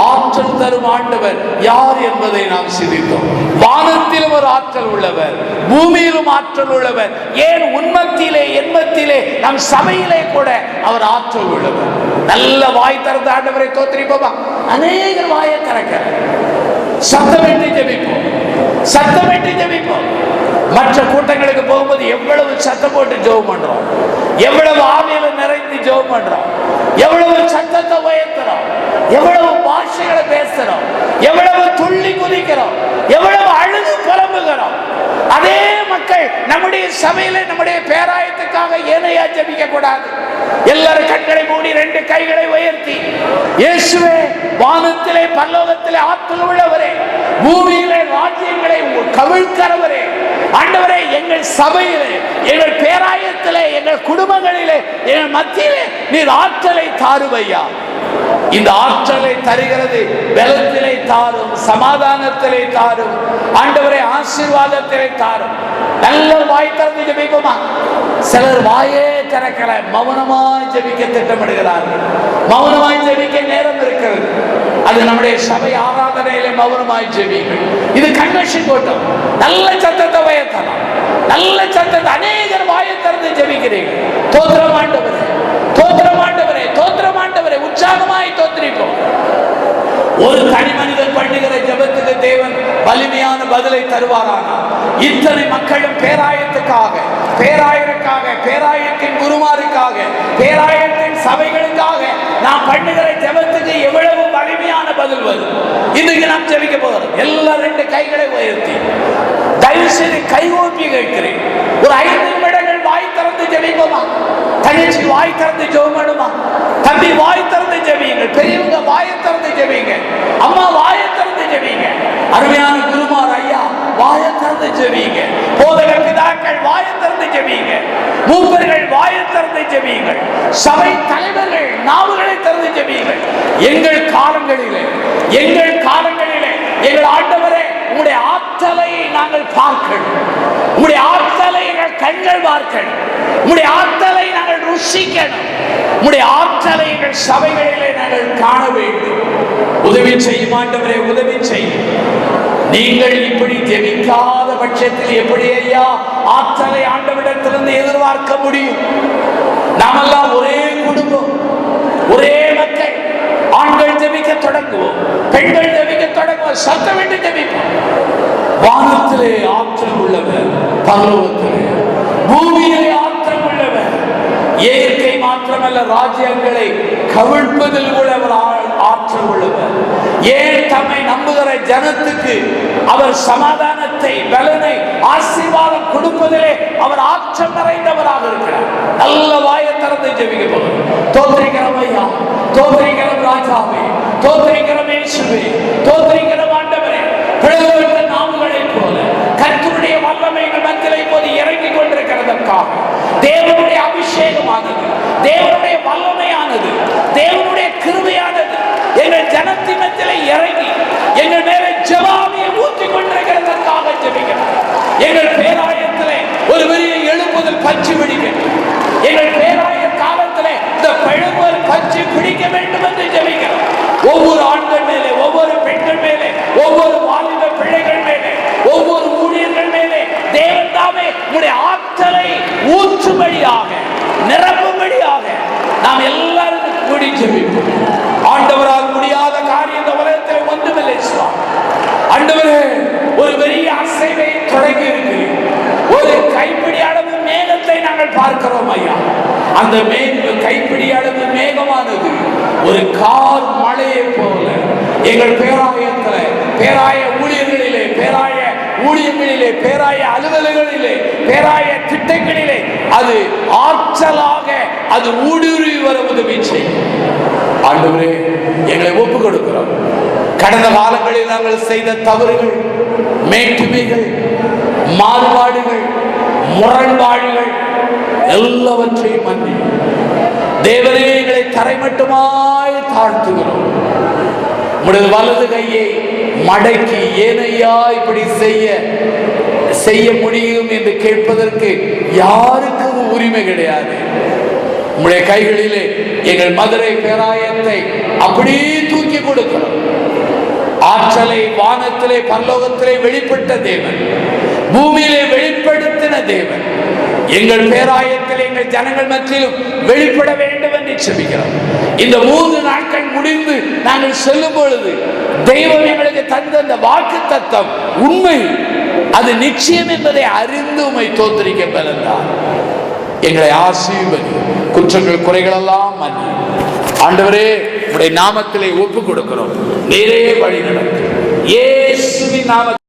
ஆற்றல் தரும் ஆண்டவர் யார் என்பதை நாம் சிந்தித்தோம். வானத்திலும் ஒரு ஆற்றல் உள்ளவர், பூமியிலும் ஆற்றல் உள்ளவர். ஏன் உன்மத்திலே என்மத்திலே நம் சபையிலே கூட அவர் ஆற்றல் உள்ளவர். நல்ல வாய் திறந்த ஆண்டவரை தோத்திரிப்போமா? அநேகர் வாயை திறக்க சத்தமிட்டு ஜெபிப்போம். சத்தமிட்டு ஜெபிப்போம். மற்ற கூட்டங்களுக்கு போகும்போது எவ்வளவு சத்தம் போட்டு ஜெபம் பண்றோம், எவ்வளவு ஆவியில நிறைந்து ஜெபம் பண்றோம், எவ்வளவு சத்தத்தை உயர்த்துறோம், எவ்வளவு பாஷைகளை பேசுறோம், எவ்வளவு துள்ளி குதிக்கிறோம், எவ்வளவு அழுது புலம்புகிறோம். அதே மக்கள் நம்முடைய சபையில நம்முடைய பேராயத்துக்காக ஏனையா ஜெபிக்க கூடாது? எல்லாரும் கண்களை மூடி 2 கைகளை உயர்த்தி, இயேசுவே, வானத்திலே பரலோகத்திலே ஆற்றல் உள்ளவரே, பூமியிலே ராஜ்யங்களை கவிழ்க்கிறவரே, ஆண்டவரே, எங்கள் சபையிலே, எங்கள் பேராயத்திலே, எங்கள் குடும்பங்களிலே, எங்கள் மத்தியிலே நீர் ஆற்றலை தாருவையா. இந்த ஆற்றலை தருகிறது பலத்திலே தாரும், சமாதானத்திலே தாரும், ஆண்டவரே ஆசீர்வாதத்திலே தாரும். நல்ல வாய் திறந்து ஜெபிக்குமா? சிலர் வாயே திறக்கல, மௌனமாய் ஜெபிக்க திட்டமிடுகிறார்கள். மௌனமாய் ஜெபிக்க நேரம் இருக்கிறது. அது நம்முடைய சபை ஆராதனையிலே மௌனமாய் ஜெபிங்கள். இது கன்வென்ஷன் கூட்டம். நல்ல சத்தத்தை உயர்த்தலாம். நல்ல சத்தத்தை அநேகர் வாயை திறந்து ஜெபிக்கிறீர்கள். தோத்திரம் ஆண்டவரே, தோத்திரம் ஆண்டவரே, தோத்திரம் ஆண்டவரே, உற்சாகமாய் தோத்திரிப்போம். ஒரு தனி மனிதன் பண்ணுகிற ஜெபத்துக்கு தேவன் வலிமையான பதிலை தருவாரானால், இத்தனை மக்களும் பேராயத்துக்காக, பேராயருக்காக, பேராயத்தின் குருமாருக்காக, பேராயத்தின் சபைகளுக்காக நாம் பண்ணுகிற ஜெபத்துக்கு எவ்வளவு வலிமையான பதில் வரும். இன்னைக்கு நாம் ஜெபிக்க போகிறோம். எல்லா 2 கைகளை உயர்த்தி தயவு செய்து கைகூப்பி கேட்கிறேன். ஒரு 5 நிமிடங்கள் வாய் திறந்து ஜெபிப்போமா? தங்கச்சி வாய் திறந்து ஜெபம் பண்ணுமா? தம்பி வாய் திறந்து ஜெபியுங்கள். பெரியவங்க வாயை திறந்து ஜெபிங்க. அம்மா வாயை திறந்து ஜெபிங்க. அருமையான குருமார் ஐயா வாயை திறந்து ஜெபிங்க. போதக பிதாக்கள் வாயை திறந்து ஜெபிங்க. மூப்பர்கள் வாயை திறந்து ஜெபியுங்கள். சபை தலைவர்கள் நாவுகளை திறந்து ஜெபியுங்கள். எங்கள் காலங்களிலே எங்கள் ஆண்டவரே, உங்களுடைய ஆற்றலை நாங்கள் பார்க்கணும். உங்களுடைய ஆற்றலை எங்கள் கண்கள் பார்க்கணும். உங்களுடைய ஆற்றலை நாங்கள் ருசிக்கணும். உங்களுடைய ஆற்றலை எங்கள் சபைகளிலே நாங்கள் காண வேண்டும். உதவி செய்யும் ஆண்டவரே, உதவி செய்யும். நீங்கள் இப்படி ஜெபிக்காத பட்சத்தில் எப்படி ஐயா ஆற்றலை ஆண்டவரிடத்திலிருந்து எதிர்பார்க்க முடியும்? நாமெல்லாம் ஒரே குடும்பம், ஒரே மக்கள். ஆண்கள் ஜெபிக்க தொடங்குவோம், பெண்கள் ஜெபிக்க தொடங்குவோம், சத்தமிட்டு ஜெபிப்போம். வானத்திலே ஆற்றல் உள்ளவர், பரலோகத்திலே பூமியிலே ஆற்றல் உள்ளவர். இயற்கை மாத்திரமல்ல, ராஜ்யங்களை கவிழ்ப்பதில் கூட அவர் ஆற்றல் உள்ளவர். ஏன் தம்மை நம்புகிற ஜனத்துக்கு அவர் சமாதானத்தை, பலனை, ஆசீர்வாதம் கொடுப்பதிலே அவர் ஆற்றல் நிறைந்தவராக இருக்கிறார். நல்ல வாயை திறந்து ஜெபிக்க போகிறோம். தோத்திரிக்கிறோம் ஐயா, தோத்திரிக்கிறோம் ராஜாவே, தோத்திரிக்கிறோம் இயேசுவே, தோத்திரிக்கிறோம் ஆண்டவரே. பிளவுபட்ட நாவுகளைப் போல கர்த்தருடைய வல்லமைகள் மத்தியிலே இப்போது இறங்கிக் கொண்டிருக்கிறதற்காக தேவனுடைய அபிஷேகமானது, தேவனுடைய வல்லமையானது, தேவனுடைய கிருபையானது எங்கள் ஜனத்தின் மத்தியிலே இறங்கி எங்கள் மேலே ஜெபாவியை ஊற்றிக் கொண்டிருக்கிறதற்காக ஜெபிக்கிறோம். எங்கள் பேராயத்திலே ஒரு பெரிய எழுப்புதல் பற்றி பிடிக்கணும். எங்கள் பேராய காலத்திலே இந்த பழுவர் பற்றி பிடிக்க வேண்டும் என்று ஜெபிக்கிறோம். ஒவ்வொரு ஆண்கள் மேலே, ஒவ்வொரு பெண்கள் மேலே, ஒவ்வொரு வாலிப பிள்ளைகள் மேலே, ஒவ்வொரு ஊழியர்கள் மேலே தேவன் தாமே உங்களுடைய ஆற்றலை ஊற்றும்படியாக, நிரப்பும்படியாக நாம் எல்லாரும் கூடி ஜெபிப்போம். ஆண்டவரால் முடியாத காரியம் இந்த உலகத்தில் ஒன்றுமில்லை சுவாமி. ஆண்டவரே, ஒரு பெரிய அசைவை தொடங்கி இருக்கிறேன். ஒரு கைப்பிடி அளவு மேகத்தை நாங்கள் பார்க்கிறோம் ஐயா. அந்த கைப்பிடி அளவு மேகமானது ஒரு கார் மழையை போல எங்கள் பேராயத்திலே, பேராய ஊழியர்களிலே, பேராய ஊழியர்களிலே, பேராய அலுவலர்களிலே, பேராய திட்டங்களிலே அது ஆற்றலாக அது ஊடுருவி வர உதவி செய்யும். ஆண்டவரே, எங்களை ஒப்புக் கொடுக்கிறோம். கடந்த காலங்களில் நாங்கள் செய்த தவறுகள், மேட்டுமைகள், மாறுபாடுகள், முரண்பாடுகள் எல்லாவற்றையும் மன்னி தேவனே எங்களை தரைமட்டமாய் தாழ்த்துகிறோம். உம்முடைய வலது கையை மடக்கி ஏனையா இப்படி செய்ய முடியும் என்று கேட்பதற்கு யாருக்கும் உரிமை கிடையாது. உம்முடைய கைகளிலே எங்கள் மதுரை பேராயத்தை அப்படியே தூக்கி கொடுக்கிறோம். ஆற்றலை வானத்திலே, பரலோகத்திலே வெளிப்பட்ட தேவன், பூமியிலே வெளிப்படுத்தின தேவன் எங்கள் பேராயத்தில், எங்கள் ஜனங்கள் மத்தியிலும் வெளிப்பட வேண்டும் என்று செபிக்கிறோம். இந்த 3 நாட்கள் முடிந்து நாங்கள் செல்லும் பொழுது தெய்வம் எங்களுக்கு தந்த அந்த வாக்கு தத்தம் உண்மை, அது நிச்சயம் என்பதை அறிந்து உம்மை தோத்திரிக்க பிறந்தார். எங்களை ஆசீர்வதி, குற்றங்கள் குறைகள் எல்லாம் மன்னி. ஆண்டவரே, உம்முடைய நாமத்திலே ஒப்புக் கொடுக்கிறோம். நீரே வழி நடத்தும். இயேசுவின் நாமத்தில்